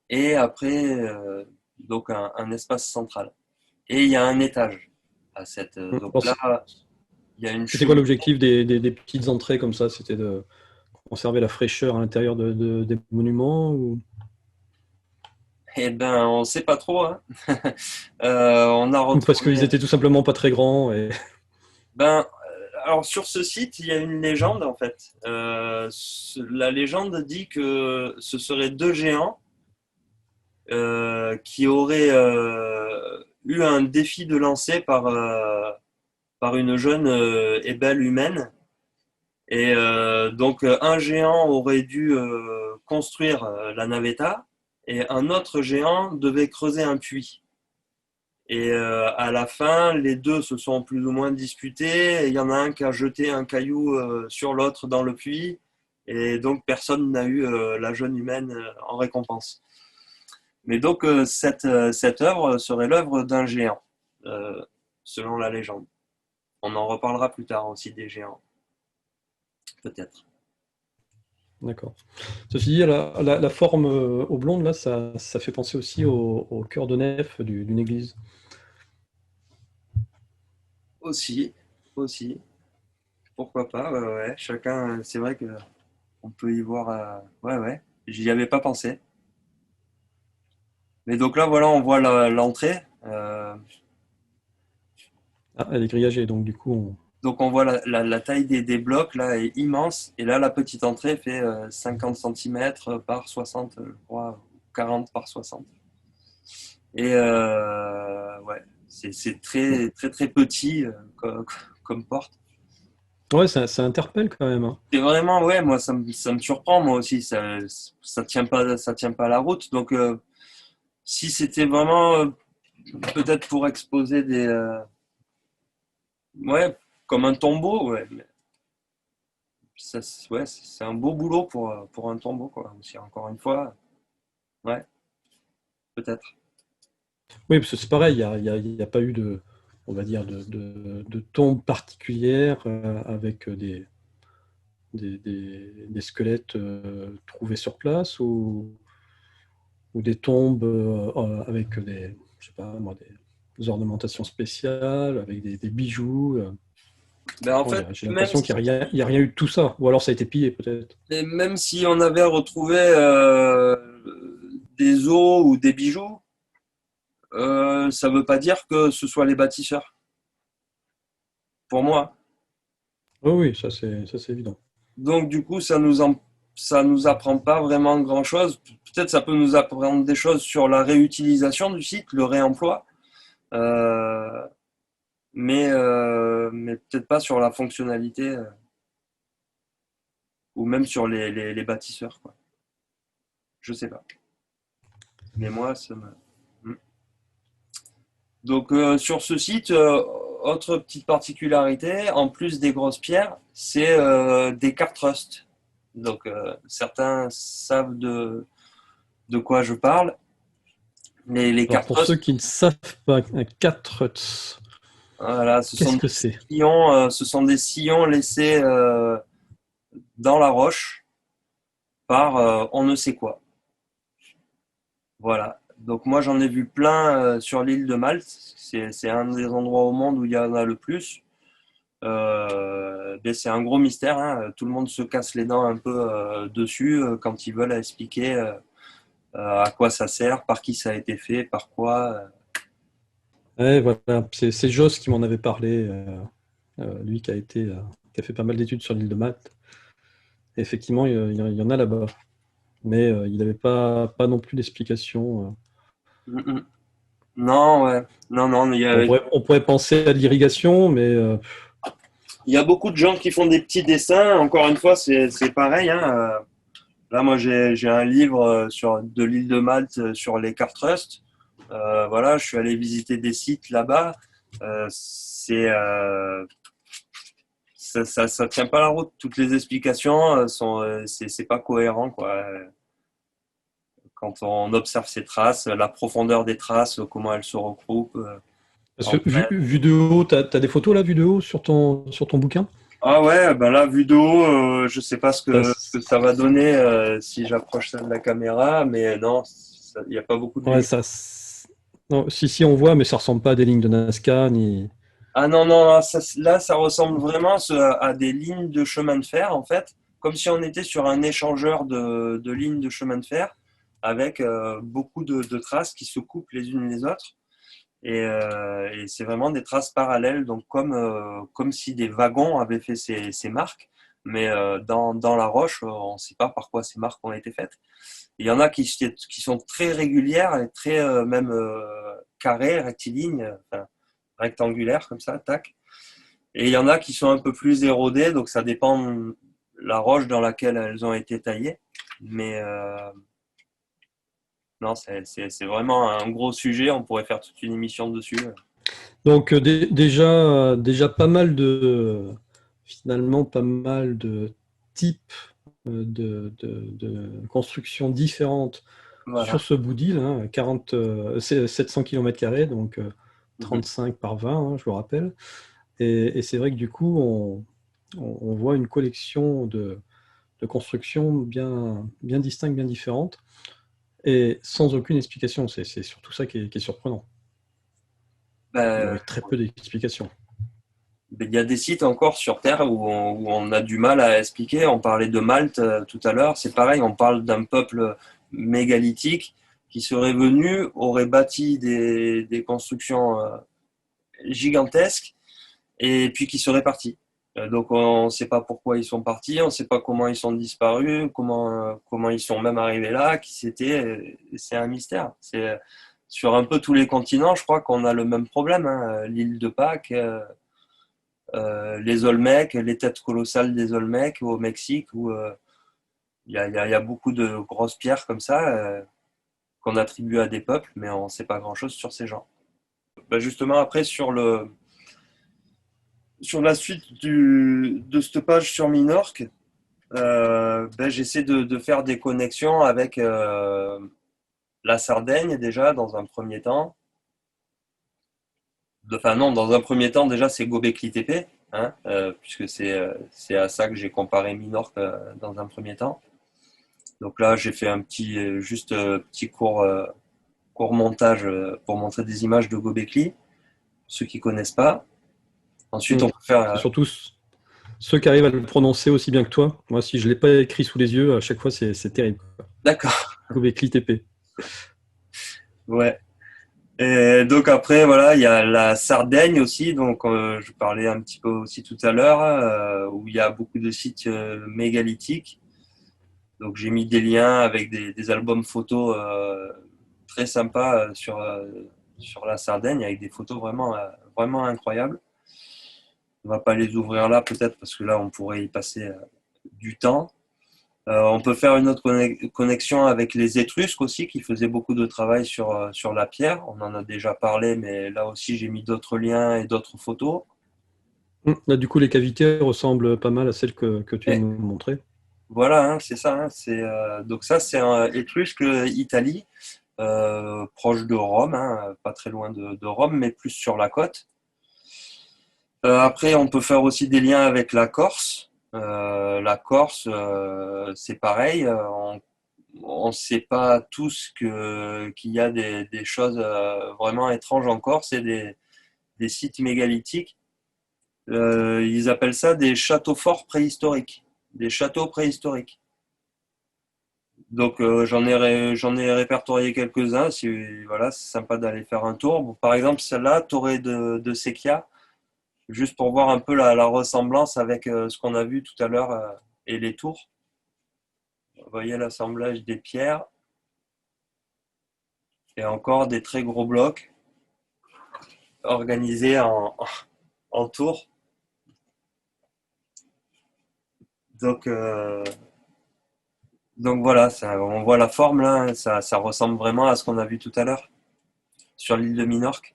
Et après, donc un espace central. Et il y a un étage à donc Alors, là, il y a une c'était quoi cheminée. l'objectif des petites entrées comme ça? C'était de conserver la fraîcheur à l'intérieur des monuments ou... Eh ben, on sait pas trop, hein. On a ou parce qu'ils retrouvé. étaient tout simplement pas très grands et... Ben, alors sur ce site, il y a une légende en fait. La légende dit que ce seraient deux géants qui auraient eu un défi de lancer par une jeune et belle humaine. Et donc un géant aurait dû construire la navetta et un autre géant devait creuser un puits. Et à la fin, les deux se sont plus ou moins disputés. Et il y en a un qui a jeté un caillou sur l'autre dans le puits. Et donc personne n'a eu la jeune humaine en récompense. Mais donc cette œuvre serait l'œuvre d'un géant, euh, selon la légende. On en reparlera plus tard aussi des géants, peut-être. D'accord. Ceci dit, la forme oblongue, là, ça fait penser aussi au cœur de nef d'une église. Aussi, aussi. Pourquoi pas, ouais, ouais. Chacun, c'est vrai que on peut y voir. Ouais, ouais. J'y avais pas pensé. Mais donc là, voilà, on voit l'entrée. Ah, elle est grillagée, donc du coup, Donc on voit la taille des blocs là est immense. Et là, la petite entrée fait 50 cm par 60, je crois, 40 par 60. Et ouais, c'est très très très petit comme porte. Ouais, ça interpelle quand même, hein. C'est vraiment, ouais, moi, ça me surprend, moi aussi. Ça tient pas la route. Donc, si c'était vraiment peut-être pour exposer ouais, comme un tombeau, ouais, mais ouais, c'est un beau boulot pour un tombeau, quoi. Aussi, encore une fois, ouais, peut-être. Oui, parce que c'est pareil, il y a pas eu de, on va dire, de tombe particulière avec des squelettes trouvés sur place ou des tombes avec je sais pas moi, des ornementations spéciales, avec des bijoux. Ben, en Bon, fait, j'ai l'impression qu'il n'y a, il y a rien eu de tout ça, ou alors ça a été pillé peut-être. même si on avait retrouvé des os ou des bijoux, ça veut pas dire que ce soit les bâtisseurs, pour moi. Oh oui, ça c'est évident. Donc du coup, ça nous apprend pas vraiment grand-chose. Peut-être ça peut nous apprendre des choses sur la réutilisation du site, le réemploi, euh, mais peut-être pas sur la fonctionnalité ou même sur les bâtisseurs, quoi. Je sais pas. Mais moi, ça me... Hmm. Donc sur ce site, autre petite particularité, en plus des grosses pierres, c'est des cartes Rust. Donc certains savent de quoi je parle. Les Alors cartes pour ceux Rust, qui ne savent pas, un 4 voilà, qu'est-ce que c'est? ce sont des sillons laissés dans la roche par on ne sait quoi. Voilà. Donc moi j'en ai vu plein sur l'île de Malte. C'est un des endroits au monde où il y en a le plus. Mais c'est un gros mystère, hein. Tout le monde se casse les dents un peu dessus quand ils veulent expliquer à quoi ça sert, par qui ça a été fait, par quoi. Ouais, voilà, c'est Joss qui m'en avait parlé, lui qui a fait pas mal d'études sur l'île de Malte. Et effectivement, il y en a là-bas, mais il n'avait pas non plus d'explication. Mm, mm. Non, ouais. Non, non, On pourrait penser à l'irrigation, mais il y a beaucoup de gens qui font des petits dessins. Encore une fois, c'est pareil, hein. Là, moi, j'ai un livre de l'île de Malte sur les cartes Rust. Voilà, je suis allé visiter des sites là-bas. C'est ça tient pas la route. Toutes les explications sont, c'est pas cohérent, quoi. Quand on observe ces traces, la profondeur des traces, comment elles se regroupent parce que entre elles. vu de haut, t'as des photos là, vu de haut sur ton bouquin? Ah ouais, ben là, vue de haut, je sais pas ce que Ça, ça va donner si j'approche ça de la caméra, mais non, il n'y a pas beaucoup de ouais, lumière. non, si, on voit, mais ça ressemble pas à des lignes de Nazca, ni. Ah non, non, là, ça ressemble vraiment à des lignes de chemin de fer, en fait, comme si on était sur un échangeur de lignes de chemin de fer, avec beaucoup de traces qui se coupent les unes les autres. Et c'est vraiment des traces parallèles, donc comme si des wagons avaient fait ces marques, mais dans la roche, on ne sait pas par quoi ces marques ont été faites. Il y en a qui sont très régulières et très même carrées, rectilignes, enfin, rectangulaires comme ça, tac. Et il y en a qui sont un peu plus érodées, donc ça dépend de la roche dans laquelle elles ont été taillées. Mais non, c'est vraiment un gros sujet, on pourrait faire toute une émission dessus. Donc déjà pas mal finalement pas mal de types de constructions différentes sur Voilà. ce bout d'île, hein, 700 km², donc Mhm. 35 par 20, hein, je le rappelle. Et c'est vrai que du coup, on voit une collection de constructions bien distinctes, bien différentes, et sans aucune explication. C'est surtout ça qui est surprenant, ou Ben, avec très peu d'explications. il y a des sites encore sur Terre où on a du mal à expliquer. On parlait de Malte tout à l'heure. C'est pareil, on parle d'un peuple mégalithique qui serait venu, aurait bâti des constructions gigantesques et puis qui serait parti. Donc on ne sait pas pourquoi ils sont partis, on ne sait pas comment ils sont disparus, comment ils sont même arrivés là, qui c'était. C'est un mystère. C'est sur un peu tous les continents, je crois qu'on a le même problème, hein. L'île de Pâques. les Olmecs, les têtes colossales des Olmecs au Mexique, où il y a beaucoup de grosses pierres comme ça qu'on attribue à des peuples, mais on ne sait pas grand-chose sur ces gens. Bah, justement, après, sur la suite de cette page sur Minorque, ben, j'essaie de faire des connexions avec la Sardaigne déjà dans un premier temps. Enfin non, dans un premier temps déjà c'est Göbekli Tepe, hein, puisque c'est à ça que j'ai comparé Minorque dans un premier temps. Donc là j'ai fait un petit juste petit court montage pour montrer des images de Göbekli, ceux qui connaissent pas. Ensuite Mm. on peut faire C'est surtout ceux qui arrivent à le prononcer aussi bien que toi. Moi, si je ne l'ai pas écrit sous les yeux, à chaque fois, c'est terrible. d'accord, Göbekli Tepe. ouais. Et donc après, voilà, il y a la Sardaigne aussi, donc je parlais un petit peu aussi tout à l'heure, où il y a beaucoup de sites mégalithiques. Donc j'ai mis des liens avec des albums photos très sympas sur la Sardaigne, avec des photos vraiment incroyables. On va pas les ouvrir là peut-être parce que là on pourrait y passer du temps. On peut faire une autre connexion avec les Étrusques aussi, qui faisaient beaucoup de travail sur la pierre. On en a déjà parlé, mais là aussi j'ai mis d'autres liens et d'autres photos. Là, du coup, les cavités ressemblent pas mal à celles que tu viens Et de nous montrer. voilà, hein, c'est ça. Hein, donc ça, c'est un Étrusque Italie, proche de Rome, hein, pas très loin de Rome, mais plus sur la côte. Après, on peut faire aussi des liens avec la Corse. La Corse, c'est pareil. On ne sait pas tous qu'il y a des choses vraiment étranges en Corse et des sites mégalithiques. Ils appellent ça des châteaux forts préhistoriques, des châteaux préhistoriques. Donc j'en ai répertorié quelques-uns. Si voilà, c'est sympa d'aller faire un tour. Bon, par exemple, celle-là, Torre de Sequia, juste pour voir un peu la ressemblance avec ce qu'on a vu tout à l'heure et les tours. Vous voyez l'assemblage des pierres et encore des très gros blocs organisés en tours. Donc, euh, donc voilà, on voit la forme là, hein, ça ressemble vraiment à ce qu'on a vu tout à l'heure sur l'île de Minorque.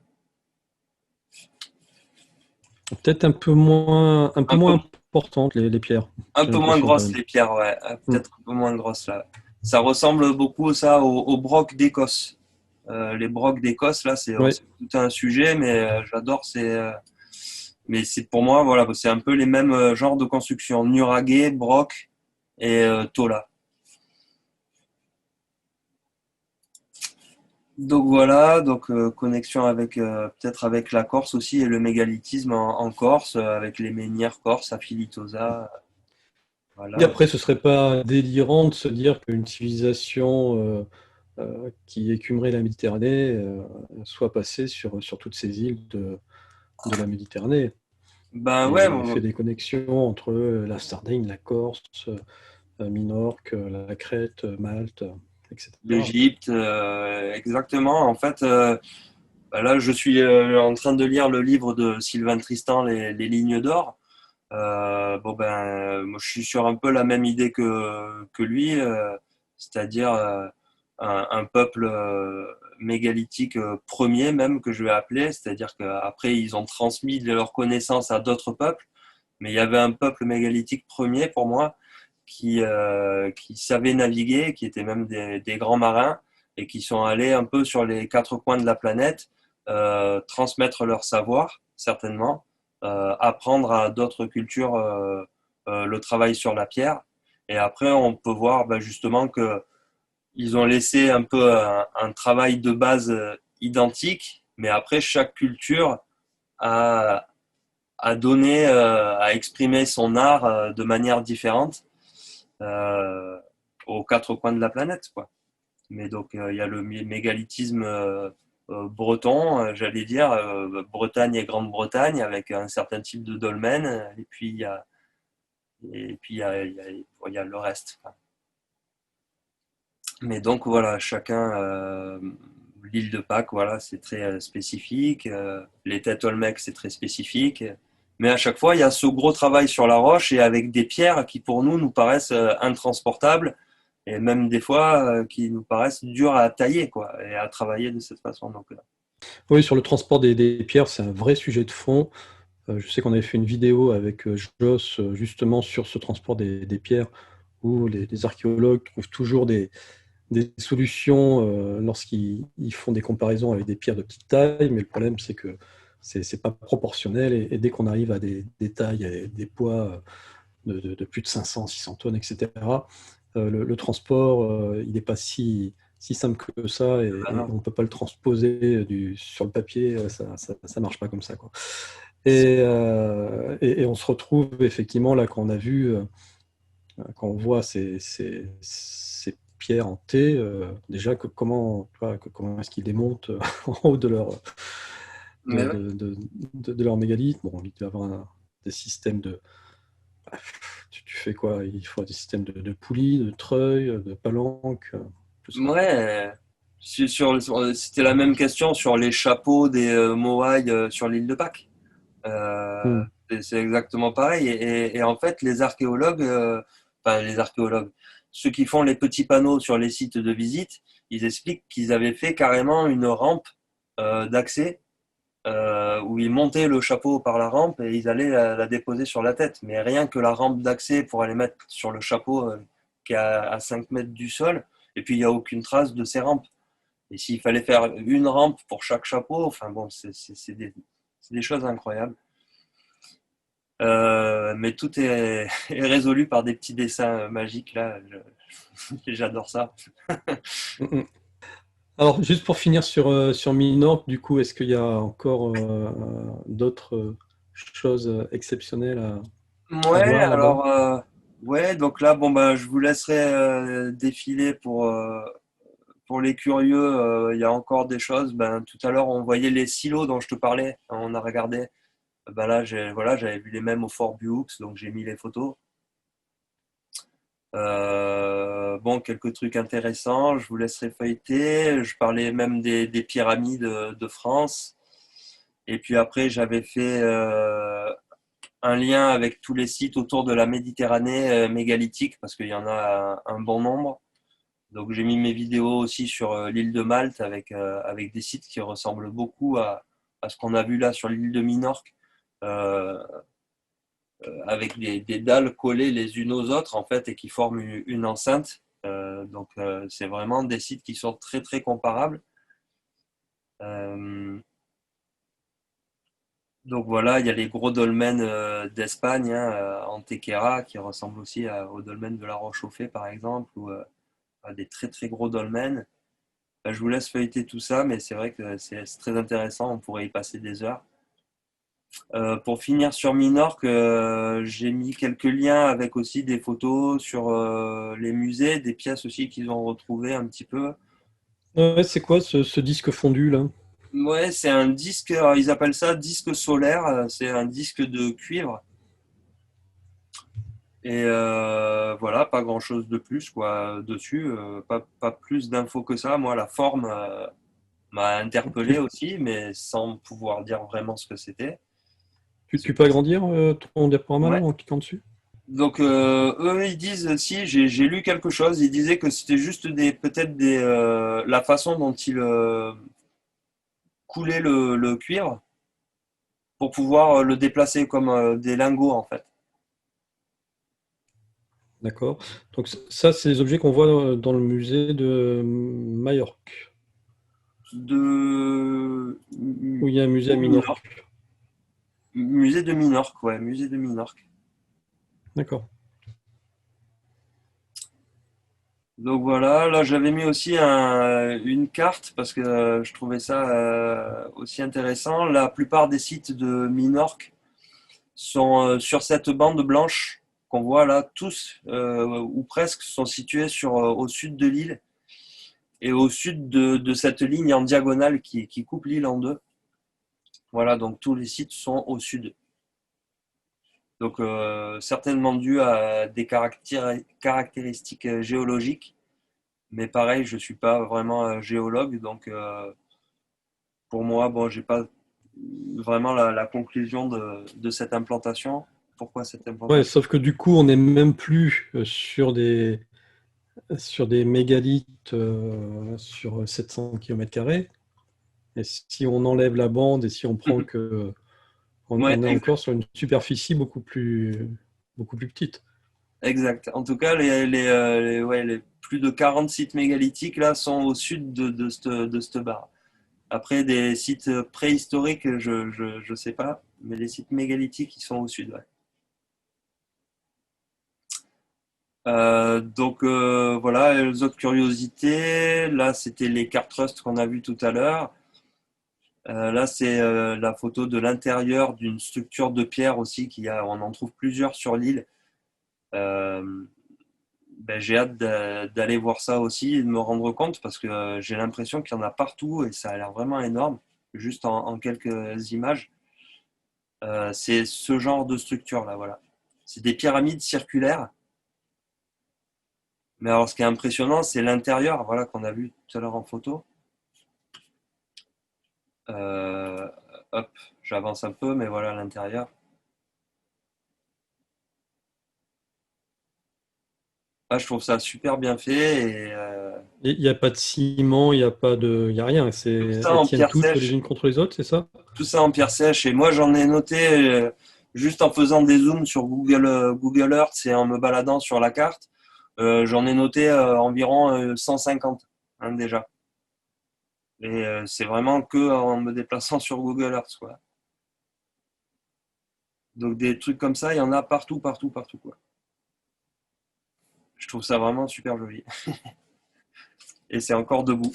Peut-être un peu Un peu, moins importantes, les pierres, un j'ai peu moins l'impression quand grosses même. les pierres, ouais, Mm. peut-être un peu moins grosses là. Ça ressemble beaucoup ça au broc d'Écosse. Les brocs d'Écosse là, Ouais. c'est tout un sujet, mais j'adore. Mais c'est pour moi, voilà, c'est un peu les mêmes genres de construction, nuraghe, broc et tola. Donc voilà, donc connexion avec peut-être avec la Corse aussi et le mégalithisme en Corse, avec les menhirs corses à Filitosa, Et voilà. après, ce serait pas délirant de se dire qu'une civilisation qui écumerait la Méditerranée soit passée sur toutes ces îles de la Méditerranée. Ben ouais, Et fait des connexions entre la Sardaigne, la Corse, Minorque, la Crète, Malte, etc. l'Égypte, exactement. En fait, bah là, je suis en train de lire le livre de Sylvain Tristan, Les Lignes d'or. Bon ben, moi, je suis sur un peu la même idée que lui, c'est-à-dire un peuple mégalithique premier même que je vais appeler, c'est-à-dire qu'après ils ont transmis leurs connaissances à d'autres peuples, mais il y avait un peuple mégalithique premier pour moi qui savaient naviguer, qui étaient même des grands marins et qui sont allés un peu sur les quatre coins de la planète transmettre leur savoir, certainement, apprendre à d'autres cultures le travail sur la pierre. Et après, on peut voir bah, justement que ils ont laissé un peu un travail de base identique, mais après, chaque culture a, a donné, a exprimé son art de manière différente euh, aux quatre coins de la planète, quoi. Mais donc, il y a le mégalithisme breton, j'allais dire, Bretagne et Grande-Bretagne, avec un certain type de dolmen, et puis il y a le reste. Mais donc, voilà, chacun, l'île de Pâques, voilà, c'est très spécifique, les têtes Olmec, c'est très spécifique, Mais à chaque fois, il y a ce gros travail sur la roche et avec des pierres qui pour nous paraissent intransportables et même des fois qui nous paraissent dures à tailler quoi, et à travailler de cette façon. Donc, Oui, sur le transport des pierres, c'est un vrai sujet de fond. Je sais qu'on avait fait une vidéo avec, Joss, justement sur ce transport des pierres où les archéologues trouvent toujours des solutions, lorsqu'ils font des comparaisons avec des pierres de petite taille, mais le problème c'est que c'est pas proportionnel et dès qu'on arrive à des tailles et des poids, de plus de 500-600 tonnes et cetera, le transport, il n'est pas si simple que ça et on ne peut pas le transposer sur le papier, ça marche pas comme ça, quoi. Et on se retrouve effectivement là quand on a vu, quand on voit ces pierres en T, déjà comment est-ce qu'ils les montent en haut mais ouais. de leur mégalithe. Bon, il doit y avoir des systèmes tu fais quoi? Il faut des systèmes de poulies, de treuils, de palanques, tout ça. Ouais, c'était la même question sur les chapeaux des Moaï sur l'île de Pâques. Euh, Hmm. c'est exactement pareil. Et en fait, enfin les archéologues, ceux qui font les petits panneaux sur les sites de visite, ils expliquent qu'ils avaient fait carrément une rampe d'accès où ils montaient le chapeau par la rampe et ils allaient la déposer sur la tête. Mais rien que la rampe d'accès pour aller mettre sur le chapeau qui est à 5 mètres du sol, et puis il n'y a aucune trace de ces rampes. Et s'il fallait faire une rampe pour chaque chapeau, enfin bon, c'est des choses incroyables. Mais tout est, est résolu par des petits dessins magiques là. J'adore ça. Mm, mm. Alors, juste pour finir sur Minorque, du coup, est-ce qu'il y a encore d'autres choses exceptionnelles à Ouais, voir là-bas? alors ouais, donc là, bon ben, je vous laisserai défiler pour les curieux. Il y a encore des choses. Ben, tout à l'heure, on voyait les silos dont je te parlais. On a regardé. Ben là, voilà, j'avais vu les mêmes au Fort Buux, donc j'ai mis les photos. Bon, quelques trucs intéressants, je vous laisserai feuilleter. Je parlais même des pyramides de France. Et puis après, j'avais fait un lien avec tous les sites autour de la Méditerranée mégalithique, parce qu'il y en a un bon nombre. Donc j'ai mis mes vidéos aussi sur l'île de Malte avec des sites qui ressemblent beaucoup à ce qu'on a vu là sur l'île de Minorque. Euh, avec des dalles collées les unes aux autres en fait et qui forment une enceinte. Donc c'est vraiment des sites qui sont très très comparables. Euh, donc voilà, il y a les gros dolmens d'Espagne, hein, Antequera, qui ressemblent aussi aux dolmens de la Roche-Chauffée par exemple, ou à des très très gros dolmens. Je vous laisse feuilleter tout ça, mais c'est vrai que c'est très intéressant, on pourrait y passer des heures. Pour finir sur Minorque, j'ai mis quelques liens avec aussi des photos sur les musées, des pièces aussi qu'ils ont retrouvées un petit peu. Ouais, c'est quoi ce disque fondu là? Ouais, c'est un disque, alors ils appellent ça disque solaire, c'est un disque de cuivre. Et voilà, pas grand-chose de plus quoi dessus, pas plus d'infos que ça. Moi, la forme m'a interpellé Tu, aussi, mais sans pouvoir dire vraiment ce que c'était. tu peux agrandir ton diaporama là Ouais. en cliquant dessus? Donc eux ils disent si j'ai lu quelque chose, ils disaient que c'était juste peut-être la façon dont ils coulaient le cuivre pour pouvoir le déplacer comme des lingots en fait. D'accord. Donc ça, c'est les objets qu'on voit dans le musée de Majorque, De où il y a un musée à Minorque. Minorque. Musée de Minorque, ouais, musée de Minorque. D'accord. Donc voilà, là j'avais mis aussi une carte parce que je trouvais ça aussi intéressant. La plupart des sites de Minorque sont sur cette bande blanche qu'on voit là, tous ou presque sont situés au sud de l'île et au sud de cette ligne en diagonale qui coupe l'île en deux. Voilà, donc tous les sites sont au sud. Donc certainement dû à des caractéristiques géologiques, mais pareil, je suis pas vraiment géologue, donc pour moi, bon, j'ai pas vraiment la conclusion de cette implantation. Pourquoi cette Ouais, implantation? sauf que du coup, on n'est même plus sur des mégalithes sur 700 km². Et si on enlève la bande et si on prend que, Ouais, on est encore sur une superficie beaucoup plus petite. exact. En tout cas, ouais, les plus de 40 sites mégalithiques là sont au sud de cette barre. Après, des sites préhistoriques, je sais pas, mais les sites mégalithiques, ils sont au sud. Ouais. Voilà, les autres curiosités. Là, c'était les Cartrusts qu'on a vu tout à l'heure. Là, c'est la photo de l'intérieur d'une structure de pierre aussi, on en trouve plusieurs sur l'île. Euh, j'ai hâte d'aller voir ça aussi et de me rendre compte parce que j'ai l'impression qu'il y en a partout et ça a l'air vraiment énorme, juste en quelques images. C'est ce genre de structure là, voilà. C'est des pyramides circulaires. Mais alors, ce qui est impressionnant, c'est l'intérieur, voilà, qu'on a vu tout à l'heure en photo. Euh, Hop, j'avance un peu, mais voilà l'intérieur. Ah, je trouve ça super bien fait et Il n'y a pas de ciment, il y a rien. tout ça Elles en tiennent pierre toutes les sèche. unes contre les autres, c'est ça? Tout ça en pierre sèche. Et moi, j'en ai noté juste en faisant des zooms sur Google Earth et en me baladant sur la carte. J'en ai noté environ 150 hein, déjà. Et c'est vraiment que en me déplaçant sur Google Earth, quoi. Donc des trucs comme ça, il y en a partout, partout, partout, quoi. Je trouve ça vraiment super joli. Et c'est encore debout.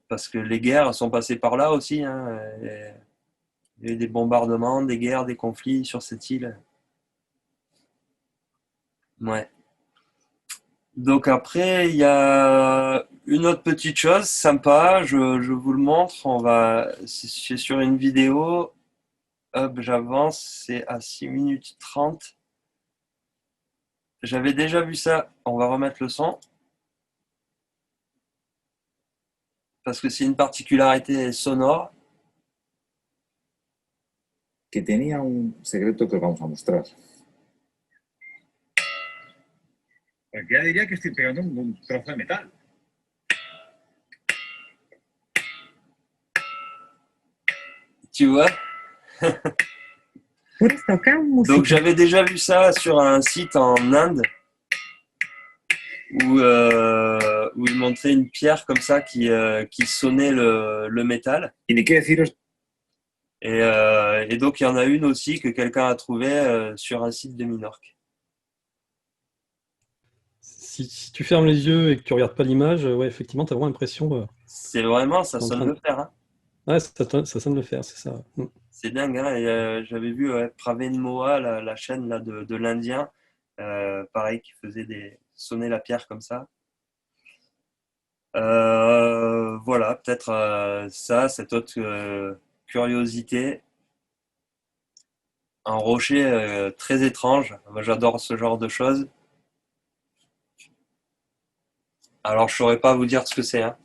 Parce que les guerres sont passées par là aussi, hein. Il y a eu des bombardements, des guerres, des conflits sur cette île. Ouais. Donc après, il y a une autre petite chose sympa, je vous le montre. C'est sur une vidéo. Hop, j'avance, c'est à 6 minutes 30. J'avais déjà vu ça. On va remettre le son parce que c'est une particularité sonore. Que tenía un secreto que os vamos a mostrar. Cualquiera diría que estoy pegando un trozo de metal. Tu vois? Donc j'avais déjà vu ça sur un site en Inde où il montrait une pierre comme ça qui sonnait le métal. Y ni qué deciros, Et donc il y en a une aussi que quelqu'un a trouvée sur un site de Minorque. Si tu fermes les yeux et que tu regardes pas l'image, ouais, effectivement, tu as vraiment l'impression C'est vraiment, ça t'es en sonne train de... le fer. Hein. Ouais, ça sonne le faire, c'est ça. Mm. C'est dingue. Hein. Et, j'avais vu Praveen Moa, la chaîne là, de l'Indien, pareil, qui faisait sonner la pierre comme ça. Voilà, peut-être ça, cette autre curiosité. Un rocher très étrange. Moi, j'adore ce genre de choses. Alors, je saurais pas vous dire ce que c'est. Hein.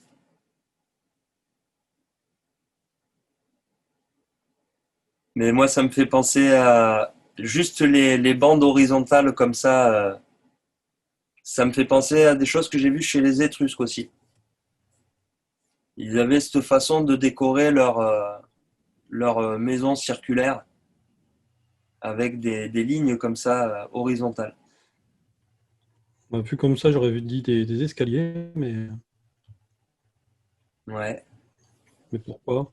Mais moi, ça me fait penser à juste les bandes horizontales comme ça. Ça me fait penser à des choses que j'ai vues chez les Étrusques aussi. Ils avaient cette façon de décorer leur maison circulaire avec des lignes comme ça horizontales. Bah, vu comme ça, j'aurais dit des escaliers, Ouais. mais pourquoi?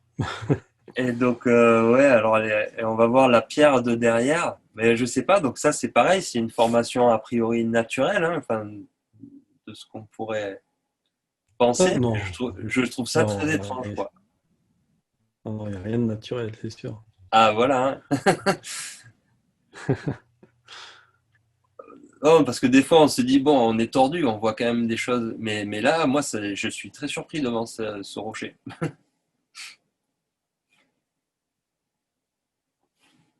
Et donc, ouais, alors on va voir la pierre de derrière. Mais je sais pas, donc ça c'est pareil, c'est une formation a priori naturelle, hein, enfin, de ce qu'on pourrait Ah, penser. Mais non, je trouve ça non, très étrange, quoi. il y a rien de naturel, c'est sûr. Ah, voilà. Hein. Oh, parce que des fois on se dit, bon, on est tordu, on voit quand même des choses. Mais là, moi, je suis très surpris devant ce rocher.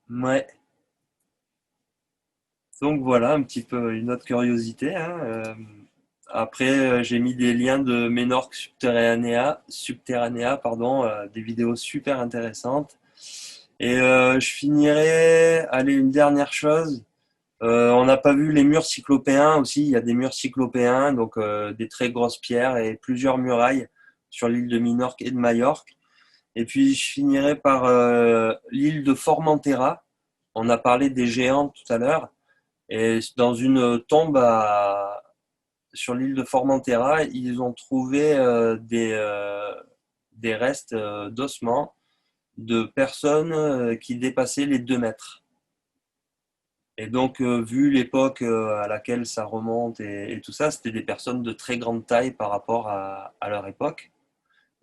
Ouais. Donc voilà, un petit peu une autre curiosité. Hein. Après, j'ai mis des liens de Menorque Subterranea, pardon, des vidéos super intéressantes. Et je finirai, allez, une dernière chose. On n'a pas vu les murs cyclopéens aussi. Il y a des murs cyclopéens, donc des très grosses pierres et plusieurs murailles sur l'île de Minorque et de Majorque. Et puis je finirai par l'île de Formentera. On a parlé des géants tout à l'heure. Et dans une tombe sur l'île de Formentera, ils ont trouvé des restes d'ossements de personnes qui dépassaient les 2 mètres. Et donc, vu l'époque à laquelle ça remonte et tout ça, c'était des personnes de très grande taille par rapport à leur époque.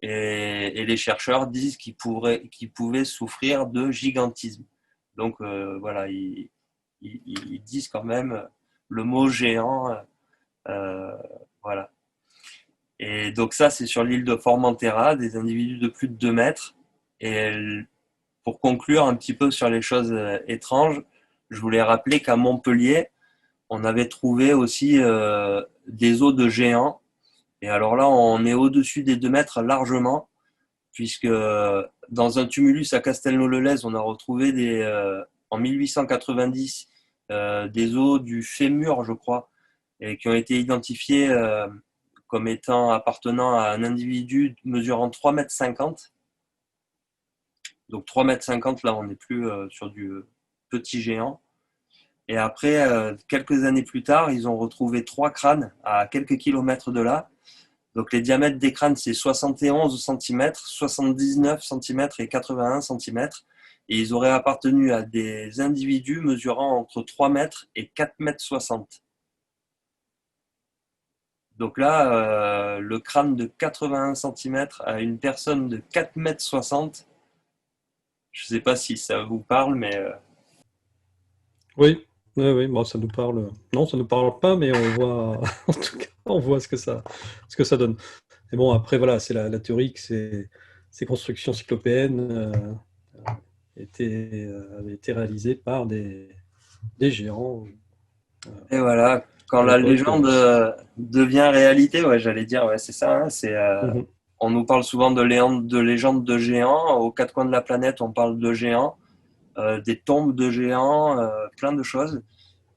Et les chercheurs disent qu'ils pouvaient souffrir de gigantisme. Donc, voilà, ils disent quand même le mot géant. euh, voilà. Et donc ça, c'est sur l'île de Formentera, des individus de plus de 2 mètres. Et pour conclure un petit peu sur les choses étranges, je voulais rappeler qu'à Montpellier, on avait trouvé aussi des os de géants. Et alors là, on est au-dessus des 2 mètres largement, puisque dans un tumulus à Castelnau-le-Lez, on a retrouvé en 1890 des os du fémur, je crois, et qui ont été identifiés comme étant appartenant à un individu mesurant 3,50 m. Donc 3,50 m, là, on n'est plus sur du petit géant. Et après, quelques années plus tard, ils ont retrouvé 3 crânes à quelques kilomètres de là. Donc les diamètres des crânes, c'est 71 cm, 79 cm et 81 cm. Et ils auraient appartenu à des individus mesurant entre 3 mètres et 4,60 m. Donc là, le crâne de 81 cm à une personne de 4,60 m, je ne sais pas si ça vous parle, mais Oui, oui, oui, bon, ça nous parle. Non, ça nous parle pas, mais on voit, en tout cas, on voit ce que ça donne. Et bon, après, voilà, c'est la théorie que ces constructions cyclopéennes avaient été réalisées par des géants et voilà, quand à la l'époque. légende devient réalité, ouais, j'allais dire, ouais, c'est ça. Hein, Mhm. on nous parle souvent de légendes de géants. Aux 4 coins de la planète, on parle de géants, des tombes de géants, plein de choses.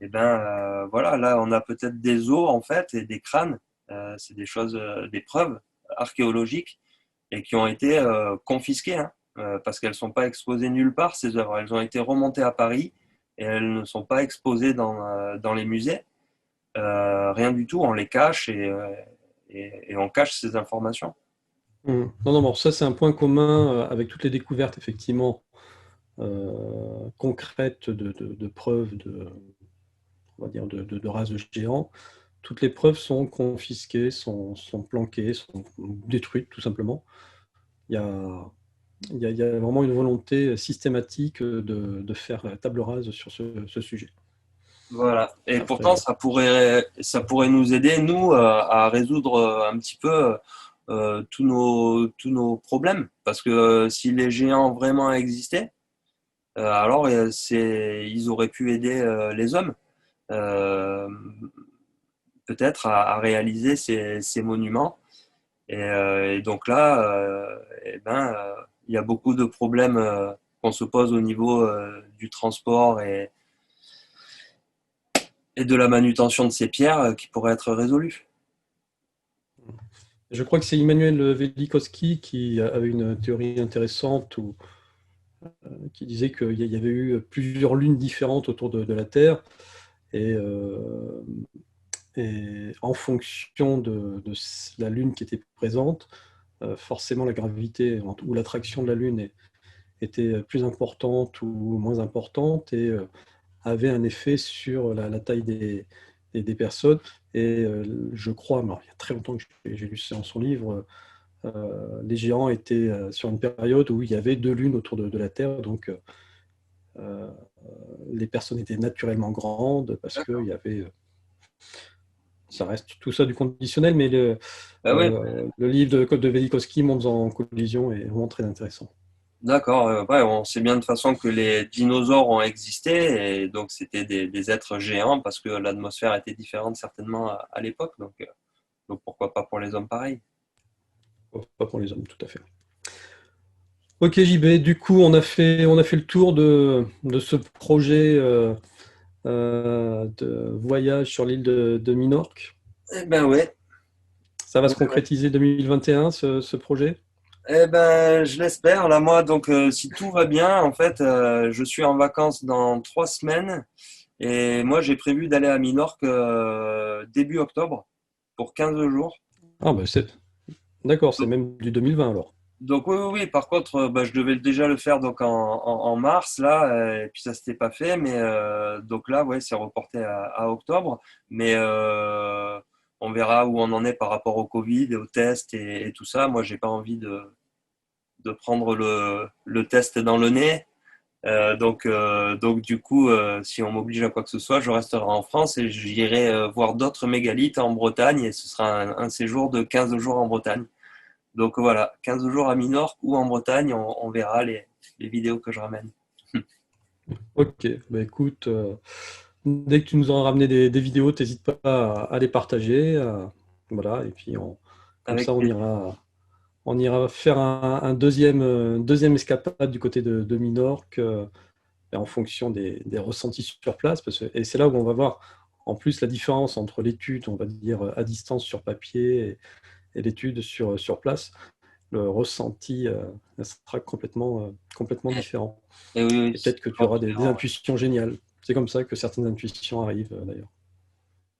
Et ben voilà, là, on a peut-être des os en fait et des crânes. C'est des choses, des preuves archéologiques et qui ont été confisquées, hein, parce qu'elles ne sont pas exposées nulle part, ces œuvres. Elles ont été remontées à Paris et elles ne sont pas exposées dans les musées. Rien du tout, on les cache et on cache ces informations. Mhm. Non, non, bon, ça, c'est un point commun avec toutes les découvertes, effectivement, concrètes de preuves on va dire, de races de géants. Toutes les preuves sont confisquées, sont planquées, sont détruites, tout simplement. Il y a, il y a vraiment une volonté systématique de faire table rase sur ce sujet. Voilà. Et pourtant, Après, ça pourrait nous aider, nous, à résoudre un petit peu tous nos problèmes. Parce que si les géants vraiment existaient, alors ils auraient pu aider les hommes, euh, peut-être à réaliser ces monuments. Et donc là, eh ben, il y a beaucoup de problèmes qu'on se pose au niveau du transport et de la manutention de ces pierres qui pourraient être résolus. je crois que c'est Immanuel Velikovsky qui avait une théorie intéressante qui disait qu'il y avait eu plusieurs lunes différentes autour de la Terre et, et en fonction de la lune qui était présente, forcément la gravité ou l'attraction de la Lune était plus importante ou moins importante et avait un effet sur la taille des personnes. Et je crois, alors, il y a très longtemps que j'ai lu ça dans son livre, les géants étaient sur une période où il y avait 2 lunes autour de la Terre, donc euh, les personnes étaient naturellement grandes parce qu'il y avait ça reste tout ça du conditionnel, mais Ah ouais, le livre de Velikovsky monte en collision et est vraiment très intéressant. d'accord. Ouais, on sait bien de toute façon que les dinosaures ont existé et donc c'était des êtres géants parce que l'atmosphère était différente certainement à l'époque. Donc Donc pourquoi pas pour les hommes pareil. Pas pour les hommes, tout à fait. Ok JB, du coup on a fait le tour de ce projet de voyage sur l'île de Minorque. Eh ben ouais. Ça va se concrétiser 2021 ce projet? Eh ben, je l'espère. Là, moi, donc, si tout va bien, en fait, je suis en vacances dans 3 semaines et moi, j'ai prévu d'aller à Minorque début octobre pour 15 jours. Ah bah d'accord, c'est même du 2020 alors. Donc oui. Par contre, bah, je devais déjà le faire donc en mars là, et puis ça s'était pas fait, mais donc là, ouais, c'est reporté à octobre. Mais on verra où on en est par rapport au Covid, aux tests et tout ça. Moi, j'ai pas envie de prendre le test dans le nez. Donc du coup, si on m'oblige à quoi que ce soit, je resterai en France et j'irai voir d'autres mégalithes en Bretagne et ce sera un séjour de 15 jours en Bretagne. Donc voilà, 15 jours à Minorque ou en Bretagne, on verra les vidéos que je ramène. Ok, bah écoute, dès que tu nous auras ramené des vidéos, n'hésite pas à les partager. Voilà, et puis comme Avec ça on ira faire un deuxième escapade du côté de Minorque en fonction des ressentis sur place. Et c'est là où on va voir en plus la différence entre l'étude, on va dire, à distance sur papier et l'étude sur place. Le ressenti sera complètement différent. Et oui, Et peut-être que tu auras des intuitions géniales. C'est comme ça que certaines intuitions arrivent d'ailleurs.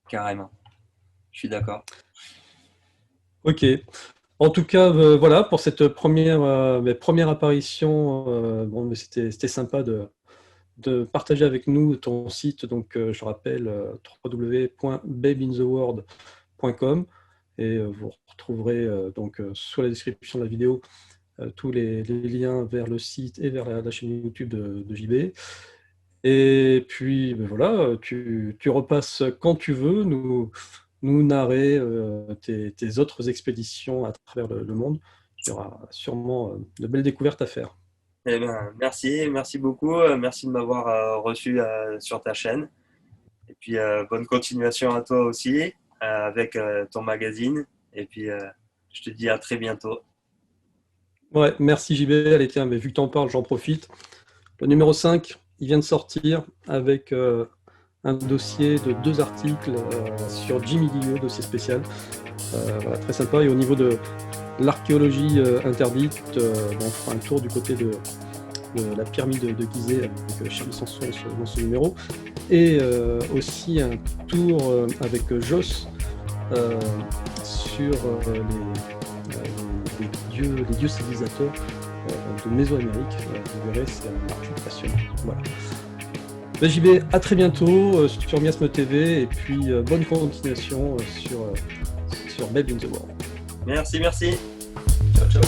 Carrément. Je suis d'accord. Ok. En tout cas, voilà, pour cette première apparition, bon, mais c'était sympa de partager avec nous ton site. Donc, je rappelle www.babeintheworld.com et vous retrouverez donc sous la description de la vidéo tous les liens vers le site et vers la chaîne YouTube de JB. Et puis, ben voilà, tu repasses quand tu veux nous narrer tes autres expéditions à travers le monde. Il y aura sûrement de belles découvertes à faire. Eh ben, merci beaucoup. Merci de m'avoir reçu sur ta chaîne. Et puis, bonne continuation à toi aussi avec ton magazine. Et puis, je te dis à très bientôt. Ouais, merci JB. Allez, tiens, mais vu que tu en parles, j'en profite. Le numéro 5, il vient de sortir avec un dossier de 2 articles sur Jimmy Guillot, dossier spécial. Voilà, très sympa. Et au niveau de l'archéologie interdite, on fera un tour du côté de la pyramide de Gizeh avec Charlie Sanson dans ce numéro. Et aussi un tour avec Joss sur les dieux civilisateurs de Mésoamérique. Vous verrez, c'est un article passionnant. Voilà. JB, à très bientôt sur Miasme TV et puis bonne continuation sur Babe in the World. Merci. Ciao.